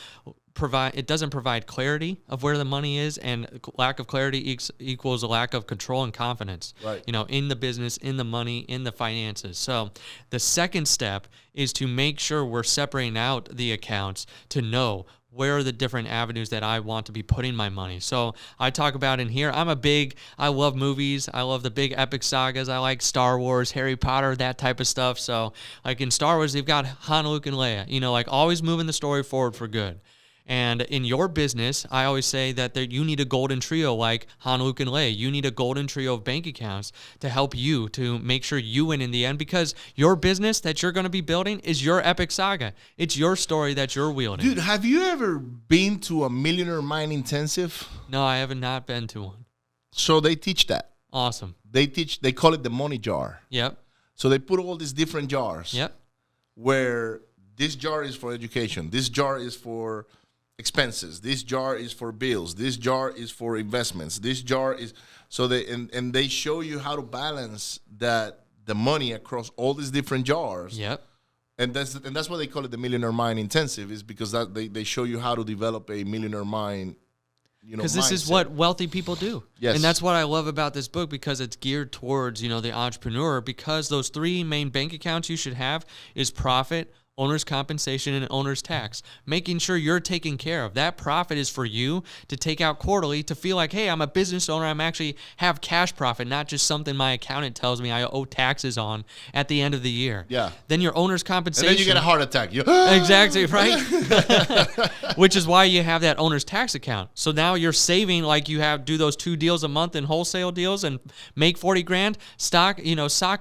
doesn't provide clarity of where the money is, and lack of clarity equals a lack of control and confidence, right? In the business, in the money, in the finances. So the second step is to make sure we're separating out the accounts to know where are the different avenues that I want to be putting my money. So I talk about in here, I love movies. I love the big epic sagas. I like Star Wars, Harry Potter, that type of stuff. So like in Star Wars, they've got Han, Luke, and Leia, like always moving the story forward for good. And in your business, I always say that you need a golden trio like Han, Luke, and Leia. You need a golden trio of bank accounts to help you to make sure you win in the end, because your business that you're going to be building is your epic saga. It's your story that you're wielding. Dude, have you ever been to a Millionaire Mind Intensive? No, I have not been to one. So they teach that. Awesome. They call it the money jar. Yep. So they put all these different jars. Yep. Where this jar is for education. This jar is for expenses. This jar is for bills. This jar is for investments. This jar is so they show you how to balance the money across all these different jars. Yep. And that's why they call it the Millionaire Mind Intensive, is because they show you how to develop a millionaire mind. Because this is what wealthy people do. Yes. And that's what I love about this book, because it's geared towards, the entrepreneur, because those 3 main bank accounts you should have is profit, owner's compensation, and owner's tax. Making sure you're taken care of. That profit is for you to take out quarterly to feel like, hey, I'm a business owner. I'm actually have cash profit, not just something my accountant tells me I owe taxes on at the end of the year. Yeah. Then your owner's compensation. And then you get a heart attack. Exactly, right? Which is why you have that owner's tax account. So now you're saving, like do those 2 deals a month in wholesale deals and make 40 grand, sock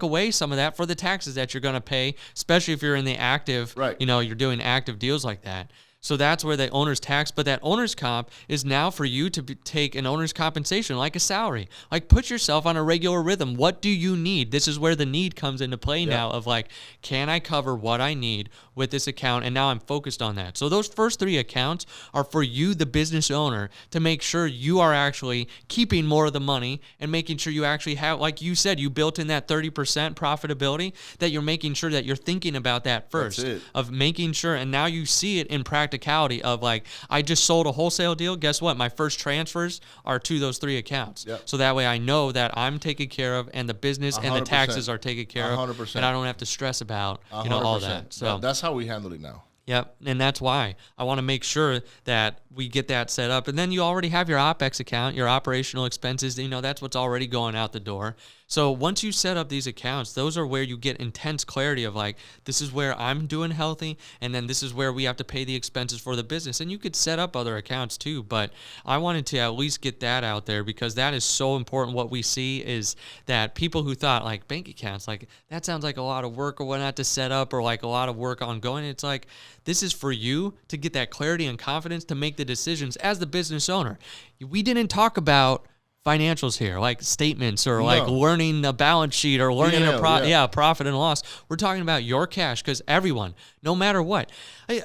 away some of that for the taxes that you're going to pay, especially if you're in the active, right. You're doing active deals like that. So that's where the owner's tax, but that owner's comp is now for you to take an owner's compensation like a salary. Like, put yourself on a regular rhythm. What do you need? This is where the need comes into play now of like, can I cover what I need with this account? And now I'm focused on that. So those first 3 accounts are for you, the business owner, to make sure you are actually keeping more of the money and making sure you actually have, like you said, you built in that 30% profitability, that you're making sure that you're thinking about that first, of making sure. And now you see it in practicality of like, I just sold a wholesale deal. Guess what? My first transfers are to those 3 accounts. Yep. So that way I know that I'm taken care of, and the business 100%. And the taxes are taken care 100%. of, and I don't have to stress about all that. So that's how we handle it now. Yep, and that's why I want to make sure that we get that set up. And then you already have your OPEX account, your operational expenses, that's what's already going out the door. So once you set up these accounts, those are where you get intense clarity of like, this is where I'm doing healthy, and then this is where we have to pay the expenses for the business. And you could set up other accounts too, but I wanted to at least get that out there, because that is so important. What we see is that people who thought like bank accounts, like that sounds like a lot of work or whatnot to set up, or like a lot of work ongoing. It's like, this is for you to get that clarity and confidence to make the decisions as the business owner. We didn't talk about financials here, like statements or like learning a balance sheet or learning profit and loss. We're talking about your cash, because everyone, no matter what.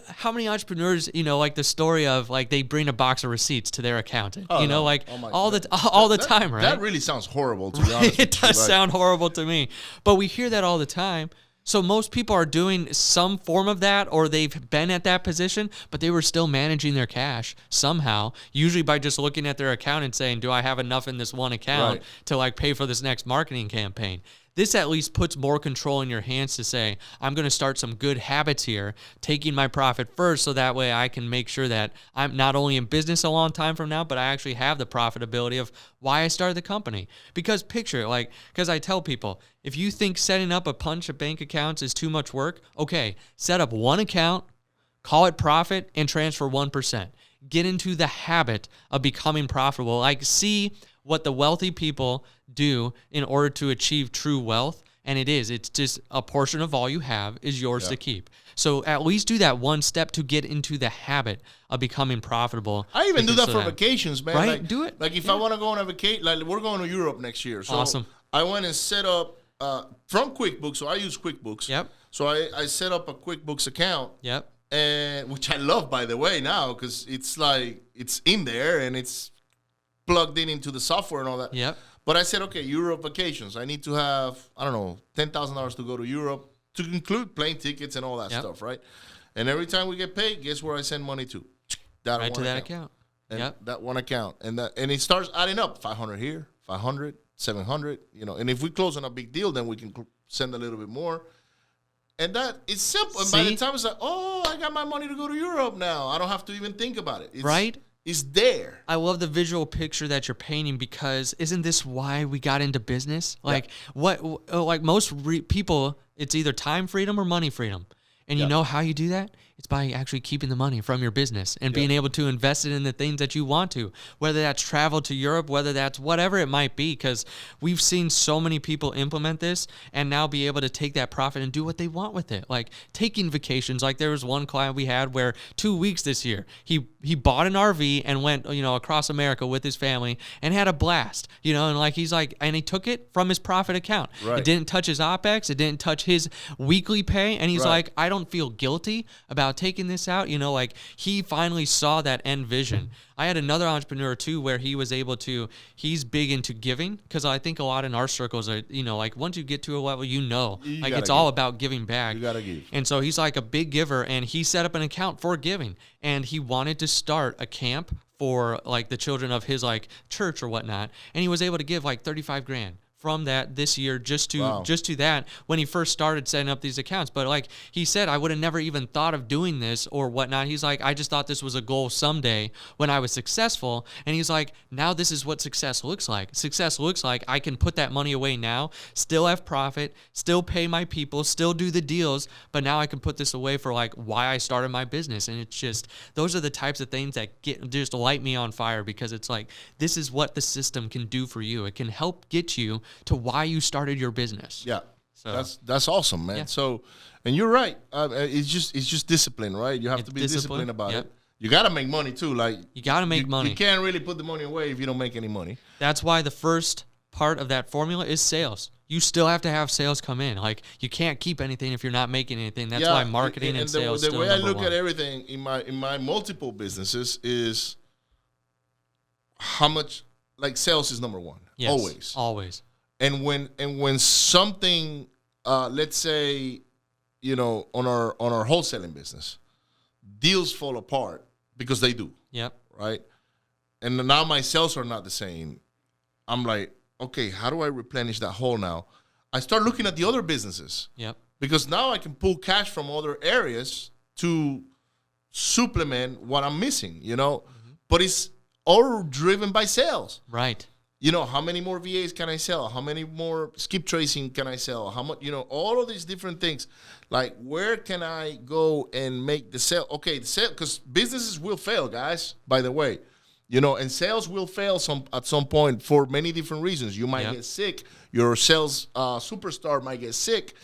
How many entrepreneurs, like the story of like they bring a box of receipts to their accountant, all the time, right? That really sounds horrible, to be honest. It does sound horrible to me, but we hear that all the time. So most people are doing some form of that, or they've been at that position, but they were still managing their cash somehow, usually by just looking at their account and saying, do I have enough in this one account to like pay for this next marketing campaign? This at least puts more control in your hands to say, I'm going to start some good habits here, taking my profit first, so that way I can make sure that I'm not only in business a long time from now, but I actually have the profitability of why I started the company. Because because I tell people, if you think setting up a bunch of bank accounts is too much work, okay, set up one account, call it profit, and transfer 1%. Get into the habit of becoming profitable. Like, see what the wealthy people do in order to achieve true wealth. And it's just a portion of all you have is yours to keep. So at least do that one step to get into the habit of becoming profitable. I even do that for vacations, man. Right? Like, do it. Like if I want to go on a vacation, like we're going to Europe next year. So awesome. I went and set up from QuickBooks. So I use QuickBooks. Yep. So I set up a QuickBooks account. Yep. And which I love, by the way, now, because it's like it's in there and it's plugged into the software and all that. Yep. But I said, okay, Europe vacations. I need to have, I don't know, $10,000 to go to Europe, to include plane tickets and all that stuff, right? And every time we get paid, guess where I send money to? Right to that account. And that one account. And it starts adding up. 500 here, 500, 700, And if we close on a big deal, then we can send a little bit more. And that is simple. And by the time it's like, oh, I got my money to go to Europe now. I don't have to even think about it. It's there. I love the visual picture that you're painting, because isn't this why we got into business? Like most people, it's either time freedom or money freedom. And you know how you do that? It's by actually keeping the money from your business and being able to invest it in the things that you want to, whether that's travel to Europe, whether that's whatever it might be, because we've seen so many people implement this and now be able to take that profit and do what they want with it. Like taking vacations. Like there was one client we had where 2 weeks this year, he bought an RV and went, across America with his family and had a blast, and he took it from his profit account. Right. It didn't touch his OpEx. It didn't touch his weekly pay. And he's like, I don't feel guilty about taking this out. He finally saw that end vision. I had another entrepreneur too, where he was able to, he's big into giving, because I think a lot in our circles are, once you get to a level, it's all about giving back. You gotta give. And so he's like a big giver, and he set up an account for giving, and he wanted to start a camp for like the children of his like church or whatnot, and he was able to give like 35 grand from that this year just to that when he first started setting up these accounts. But like he said, I would have never even thought of doing this or whatnot. He's like, I just thought this was a goal someday when I was successful. And he's like, now this is what success looks like. Success looks like I can put that money away now, still have profit, still pay my people, still do the deals, but now I can put this away for like why I started my business. And it's just, those are the types of things that just light me on fire, because it's like, this is what the system can do for you. It can help get you to why you started your business. Yeah, so that's awesome, man. Yeah. So, and you're right. It's just discipline, right? You have to be disciplined about it. You got to make money too. Like you got to make money. You can't really put the money away if you don't make any money. That's why the first part of that formula is sales. You still have to have sales come in. Like you can't keep anything if you're not making anything. That's why marketing and sales. The way I look one. at everything in my multiple businesses is how much like sales is number one. Yes, always. And when something, let's say, on our wholesaling business, deals fall apart because they do. Yep. Right. And now my sales are not the same. I'm like, okay, how do I replenish that hole now? I start looking at the other businesses. Yep. Because now I can pull cash from other areas to supplement what I'm missing. Mm-hmm. But it's all driven by sales. Right. How many more VAs can I sell? How many more skip tracing can I sell? How much, all of these different things. Like, where can I go and make the sale? Okay, the sale, because businesses will fail, guys, by the way. And sales will fail at some point for many different reasons. You might get sick. Your sales superstar might get sick,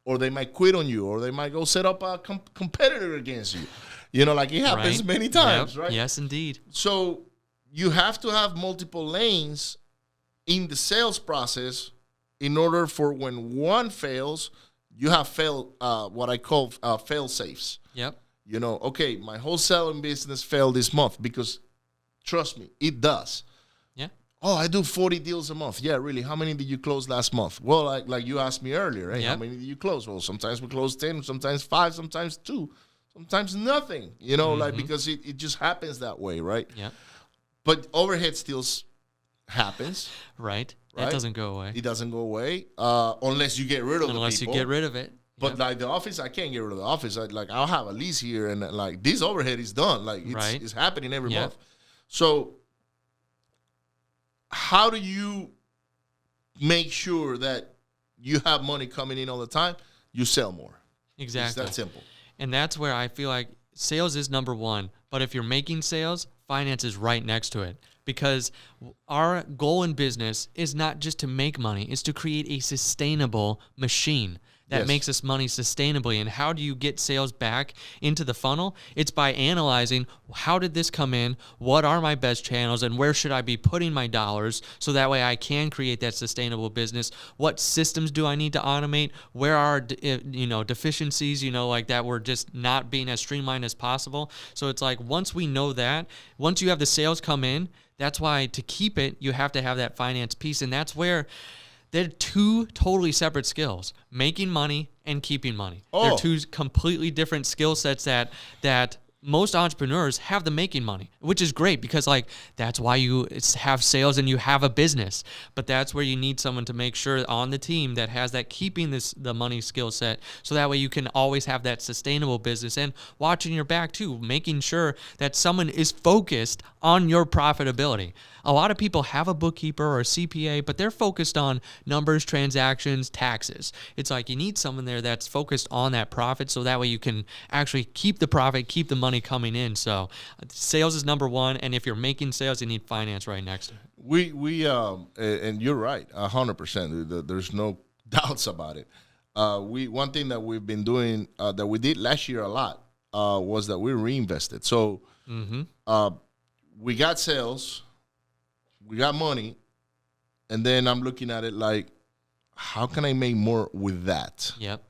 or they might quit on you, or they might go set up a competitor against you. Like it happens many times, right? Yes, indeed. So you have to have multiple lanes in the sales process, in order for when one fails, you have what I call fail safes. Yep. You know, okay, my wholesaling business failed this month, because trust me, it does. Yeah. Oh, I do 40 deals a month. Yeah, really. How many did you close last month? Well, like you asked me earlier, hey, Yep. how many did you close? Well, sometimes we close 10, sometimes 5, sometimes 2, sometimes nothing, you know, like, because it just happens that way, right? Yeah. But overhead still happens. Right. Right? That doesn't go away. It doesn't go away unless you get rid of the Unless you people. get rid of it. But Yep. like the office, I can't get rid of the office. I'll have a lease here, and like this overhead is done. Like Right. it's happening every Yep. month. So how do you make sure that you have money coming in all the time? You sell more. Exactly. It's that simple. And that's where I feel like sales is number one. But if you're making sales, finance is right next to it. Because our goal in business is not just to make money, it's to create a sustainable machine that Yes. makes us money sustainably. And how do you get sales back into the funnel? It's by analyzing, how did this come in? What are my best channels? And where should I be putting my dollars? So that way I can create that sustainable business. What systems do I need to automate? Where are, deficiencies, like that we're just not being as streamlined as possible. So it's like, once we know that, once you have the sales come in, that's why to keep it, you have to have that finance piece. And that's where they're two totally separate skills, making money and keeping money. Oh. They're two completely different skill sets that most entrepreneurs have the making money, which is great because like that's why you have sales and you have a business. But that's where you need someone to make sure on the team that has that keeping the money skill set, so that way you can always have that sustainable business, and watching your back too, making sure that someone is focused on your profitability. A lot of people have a bookkeeper or a CPA, but they're focused on numbers, transactions, taxes. It's like you need someone there that's focused on that profit, so that way you can actually keep the profit, keep the money coming in. So sales is number one, and if you're making sales, you need finance right next to it. We and you're right, 100%. There's no doubts about it. One thing that we've been doing that we did last year a lot was that we reinvested. So we got sales, we got money, and then I'm looking at it like, how can I make more with that? Yep.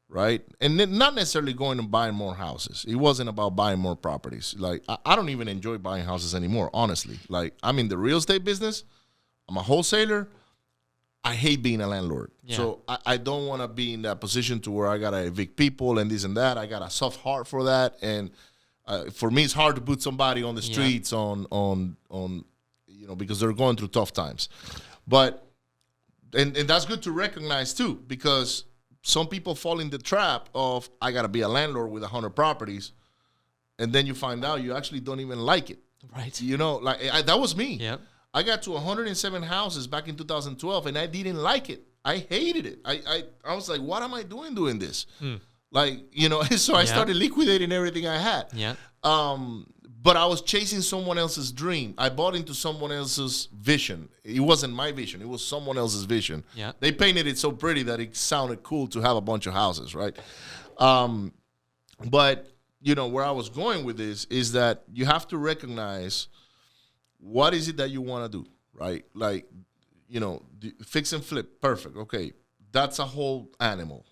Right? And then not necessarily going and buying more houses. It wasn't about buying more properties. Like, I don't even enjoy buying houses anymore, honestly. Like, I'm in the real estate business. I'm a wholesaler. I hate being a landlord. Yeah. So I don't want to be in that position to where I got to evict people and this and that. I got a soft heart for that. And for me, it's hard to put somebody on the streets on because they're going through tough times. But, and that's good to recognize too, because some people fall in the trap of, I got to be a landlord with 100 properties. And then you find out you actually don't even like it. Right. That was me. Yep. I got to 107 houses back in 2012, and I didn't like it. I hated it. I was like, what am I doing this? So I started liquidating everything I had. Yeah. But I was chasing someone else's dream. I bought into someone else's vision. It wasn't my vision. It was someone else's vision. Yeah. They painted it so pretty that it sounded cool to have a bunch of houses, right? But, where I was going with this is that you have to recognize what is it that you want to do, right? Like, fix and flip, perfect. Okay, that's a whole animal.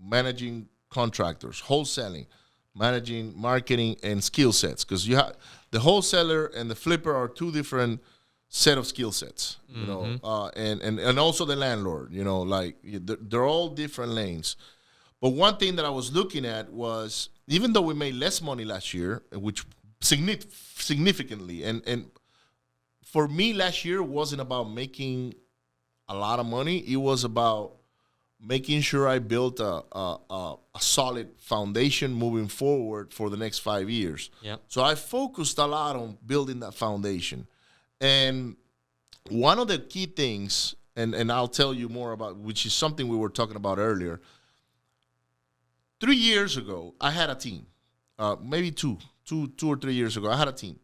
Managing contractors, wholesaling, managing marketing and skill sets, because you have the wholesaler and the flipper are two different set of skill sets, and also the landlord, they're all different lanes. But one thing that I was looking at was, even though we made less money last year, which significantly, and for me last year wasn't about making a lot of money. It was about making sure I built a solid foundation moving forward for the next 5 years. Yep. So I focused a lot on building that foundation. And one of the key things, and I'll tell you more about, which is something we were talking about earlier. 3 years ago, I had a team. Maybe two or 3 years ago, I had a team.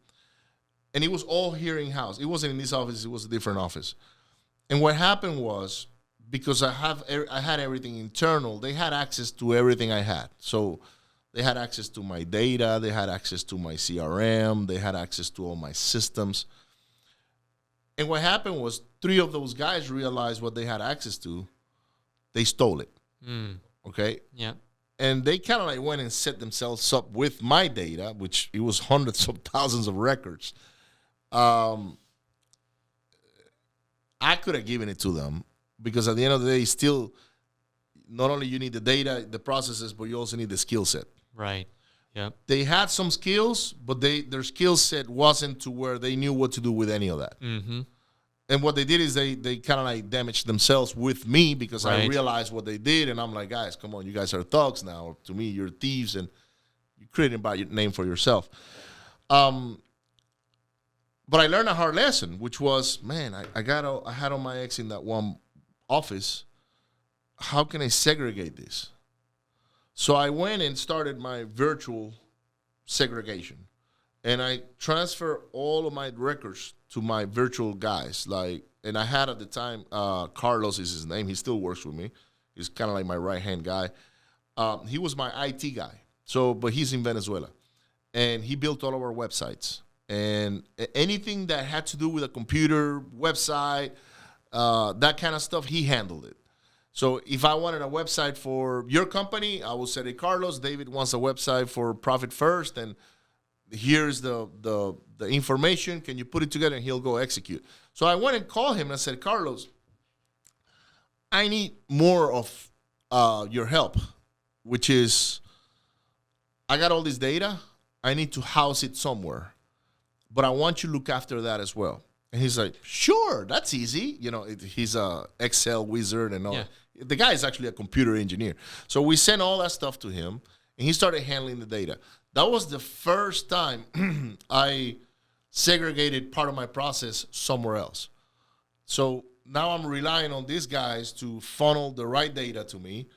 And it was all here in-house. It wasn't in this office. It was a different office. And what happened was, because I had everything internal, they had access to everything I had. So they had access to my data. They had access to my CRM. They had access to all my systems. And what happened was 3 of those guys realized what they had access to. They stole it. Okay? Yeah. And they kind of like went and set themselves up with my data, which it was hundreds of thousands of records. I could have given it to them because at the end of the day, still, not only you need the data, the processes, but you also need the skill set. Right. Yep. They had some skills, but their skill set wasn't to where they knew what to do with any of that. Mm-hmm. And what they did is they kind of like damaged themselves with me because I realized what they did. And I'm like, guys, come on, you guys are thugs now. To me, you're thieves and you're creating about your name for yourself. But I learned a hard lesson, which was, man, I had on my ex in that one office. How can I segregate this? So I went and started my virtual segregation. And I transfer all of my records to my virtual guys. And I had at the time, Carlos is his name. He still works with me. He's kind of like my right-hand guy. He was my IT guy. But he's in Venezuela. And he built all of our websites. And anything that had to do with a computer, website, that kind of stuff, he handled it. So if I wanted a website for your company, I would say, hey, Carlos, David wants a website for Profit First, and here's the information. Can you put it together? And he'll go execute. So I went and called him and I said, Carlos, I need more of your help, which is I got all this data. I need to house it somewhere, but I want you to look after that as well. And he's like, sure, that's easy. He's a Excel wizard and all. Yeah. The guy is actually a computer engineer. So we sent all that stuff to him, and he started handling the data. That was the first time I segregated part of my process somewhere else. So now I'm relying on these guys to funnel the right data to me.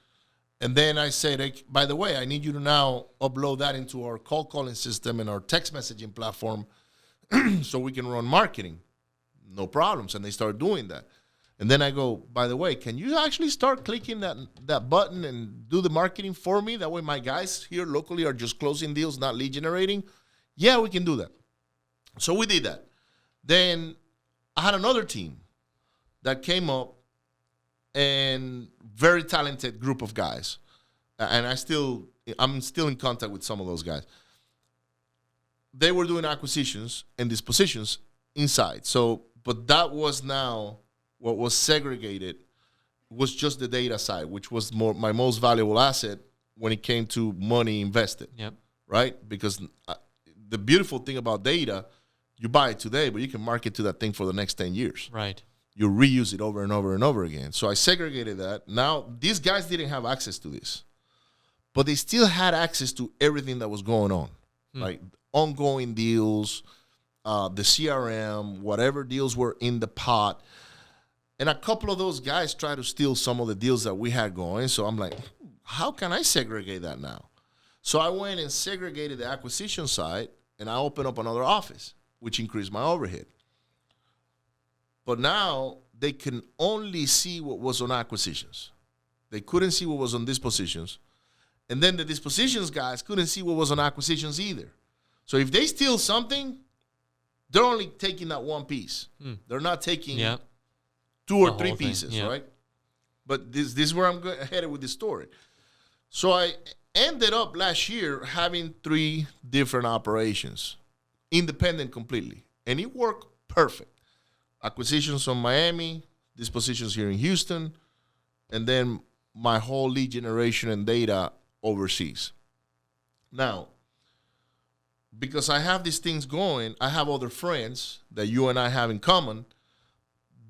And then I said, hey, by the way, I need you to now upload that into our call calling system and our text messaging platform so we can run marketing. No problems. And they start doing that. And then I go, by the way, can you actually start clicking that button and do the marketing for me? That way my guys here locally are just closing deals, not lead generating. Yeah, we can do that. So we did that. Then I had another team that came up, and very talented group of guys. And I'm still in contact with some of those guys. They were doing acquisitions and dispositions inside. But that was now what was segregated was just the data side, which was my most valuable asset when it came to money invested. Yep. Right? Because the beautiful thing about data, you buy it today, but you can market to that thing for the next 10 years. Right. You reuse it over and over and over again. So I segregated that. Now, these guys didn't have access to this, but they still had access to everything that was going on, like ongoing deals, the CRM, whatever deals were in the pot. And a couple of those guys tried to steal some of the deals that we had going. So I'm like, how can I segregate that now? So I went and segregated the acquisition side, and I opened up another office, which increased my overhead. But now they can only see what was on acquisitions. They couldn't see what was on dispositions. And then the dispositions guys couldn't see what was on acquisitions either. So if they steal something, they're only taking that one piece. They're not taking 2 or 3 pieces, right? But this is where I'm headed with this story. So I ended up last year having 3 different operations, independent completely. And it worked perfect. Acquisitions from Miami, dispositions here in Houston, and then my whole lead generation and data overseas. Now, because I have these things going, I have other friends that you and I have in common.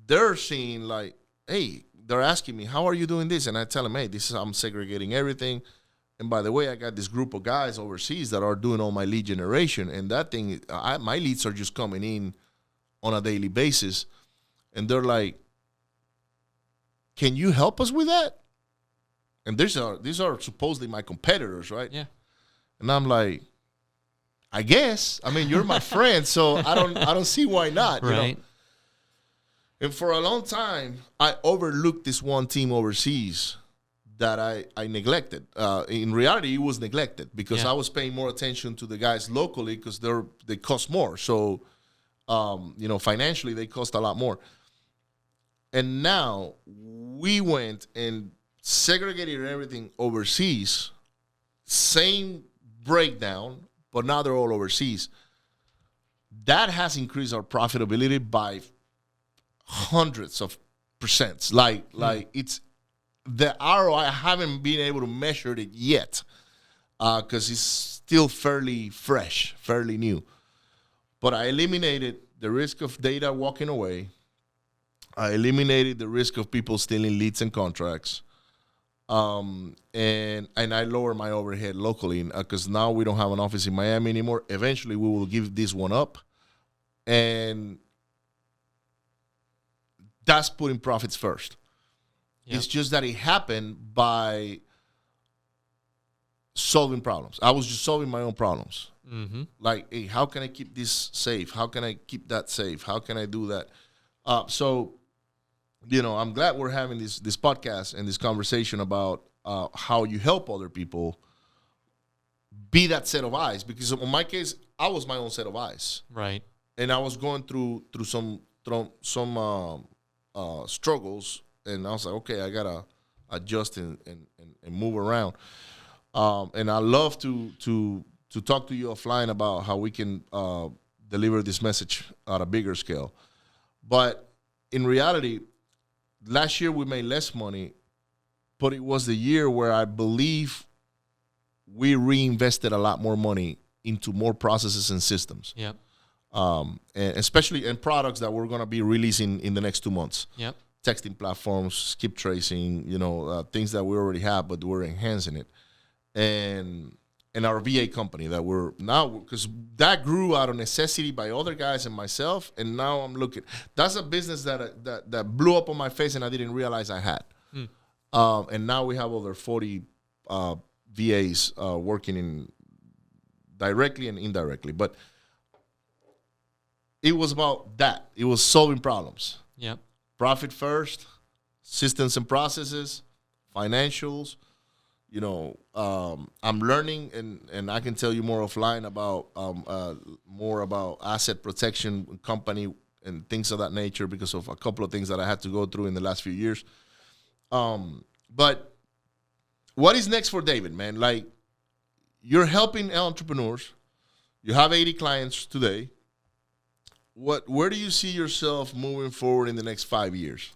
They're seeing like, hey, they're asking me, how are you doing this? And I tell them, hey, I'm segregating everything. And by the way, I got this group of guys overseas that are doing all my lead generation. And that thing, my leads are just coming in on a daily basis. And they're like, can you help us with that? And these are supposedly my competitors, right? Yeah. And I'm like, I guess. I mean, you're my friend, so I don't see why not. Right. You know? And for a long time, I overlooked this one team overseas that I neglected. In reality, it was neglected because I was paying more attention to the guys locally because they cost more. So Financially they cost a lot more. And now we went and segregated everything overseas, same breakdown, but now they're all overseas. That has increased our profitability by hundreds of percents. Like it's the ROI. I haven't been able to measure it yet because it's still fairly fresh, fairly new. But I eliminated the risk of data walking away. I eliminated the risk of people stealing leads and contracts. And I lower my overhead locally because now we don't have an office in Miami anymore. Eventually, we will give this one up. And that's putting profits first. Yep. It's just that it happened by solving problems. I was just solving my own problems. Mm-hmm. Like, hey, how can I keep this safe? How can I keep that safe? How can I do that? So, I'm glad we're having this podcast and this conversation about how you help other people be that set of eyes. Because in my case, I was my own set of eyes. Right. And I was going through some struggles, and I was like, okay, I gotta adjust and move around. And I love to talk to you offline about how we can deliver this message at a bigger scale. But in reality, last year we made less money, but it was the year where I believe we reinvested a lot more money into more processes and systems. Yep. And especially in products that we're going to be releasing in the next 2 months. Yep. Texting platforms, skip tracing, things that we already have, but we're enhancing it. And our VA company that we're now, because that grew out of necessity by other guys and myself, and now I'm looking. That's a business that blew up on my face and I didn't realize I had. And now we have over 40 VAs working in directly and indirectly. But it was about that. It was solving problems. Yep. Profit first, systems and processes, financials. I'm learning, and I can tell you more offline about more about asset protection company and things of that nature because of a couple of things that I had to go through in the last few years. But what is next for David, man? Like, you're helping entrepreneurs. You have 80 clients today. Where do you see yourself moving forward in the next 5 years?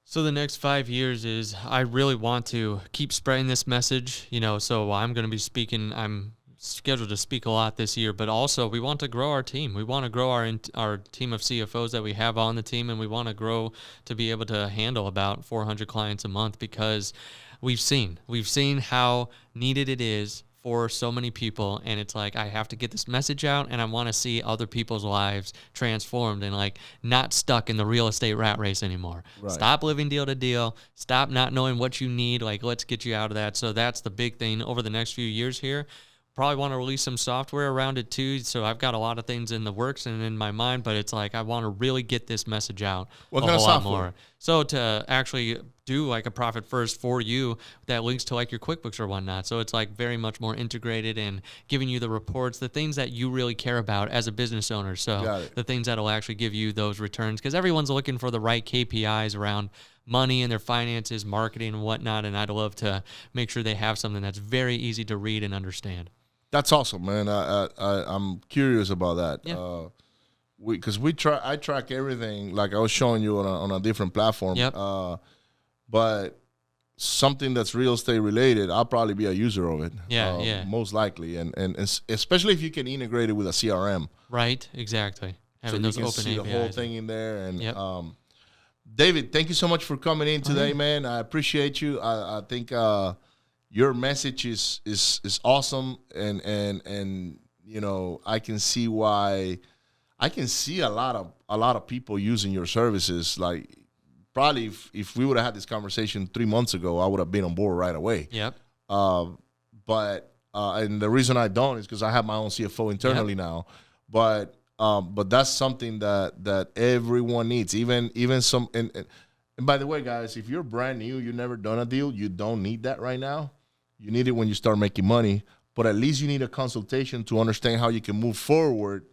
So the next 5 years is I really want to keep spreading this message, so I'm going to be speaking. I'm scheduled to speak a lot this year, but also we want to grow our team. We want to grow our team of CFOs that we have on the team, and we want to grow to be able to handle about 400 clients a month because we've seen how needed it is for so many people, and it's like I have to get this message out, and I want to see other people's lives transformed and like not stuck in the real estate rat race anymore. Right. Stop living deal to deal. Stop not knowing what you need. Like, let's get you out of that. So that's the big thing over the next few years here. Probably want to release some software around it too. So I've got a lot of things in the works and in my mind, but it's like I want to really get this message out a whole lot more. So to actually do like a profit first for you that links to like your QuickBooks or whatnot. So it's like very much more integrated and giving you the reports, the things that you really care about as a business owner. So the things that'll actually give you those returns, because everyone's looking for the right KPIs around money and their finances, marketing and whatnot. And I'd love to make sure they have something that's very easy to read and understand. That's awesome, man. I'm curious about that. Yeah. Because I track everything, like I was showing you on a different platform. Yep. But something that's real estate related, I'll probably be a user of it. Yeah. Most likely, and especially if you can integrate it with a CRM. Right. Exactly. Having so those you can open see APIs. the whole thing in there. And yep. David, thank you so much for coming in today, man. I appreciate you. I think your message is awesome, and I can see why. I can see a lot of people using your services. Like, probably if we would have had this conversation 3 months ago, I would have been on board right away. Yep. But and the reason I don't is because I have my own CFO internally now. But that's something that everyone needs. Even some. And by the way, guys, if you're brand new, you've never done a deal, you don't need that right now. You need it when you start making money. But at least you need a consultation to understand how you can move forward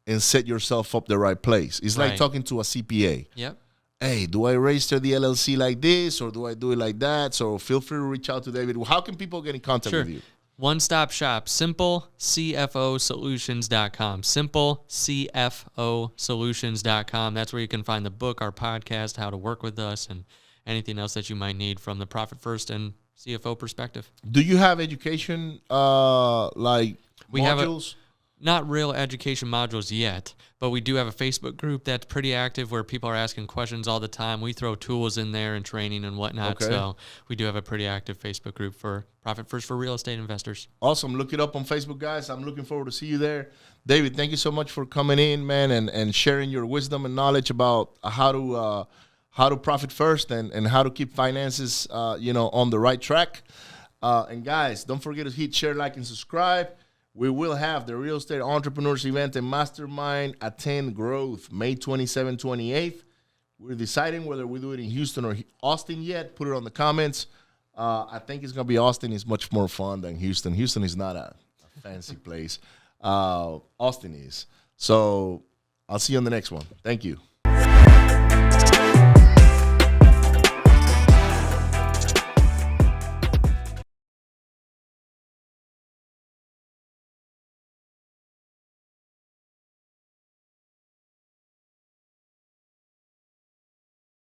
and set yourself up the right place. It's like Right. talking to a CPA. Yep. Hey, do I register the LLC like this or do I do it like that? So feel free to reach out to David. How can people get in contact Sure. with you? One-stop shop, Simple CFO Solutions.com. Simple CFO Solutions.com. That's where you can find the book, our podcast, how to work with us, and anything else that you might need from the Profit First and CFO perspective. Do you have education like We have modules? Not real education modules yet, but we do have a Facebook group that's pretty active where people are asking questions all the time. We throw tools in there and training and whatnot. Okay. So we do have a pretty active Facebook group for Profit First for real estate investors. Awesome. Look it up on Facebook, guys. I'm looking forward to see you there. David, thank you so much for coming in, man, and sharing your wisdom and knowledge about how to profit first and how to keep finances, on the right track. And guys, don't forget to hit share, like, and subscribe. We will have the Real Estate Entrepreneurs Event and Mastermind Attend Growth, May 27th, 28th. We're deciding whether we do it in Houston or Austin yet. Put it on the comments. I think it's going to be Austin. It's much more fun than Houston. Houston is not a fancy place. Austin is. So I'll see you on the next one. Thank you.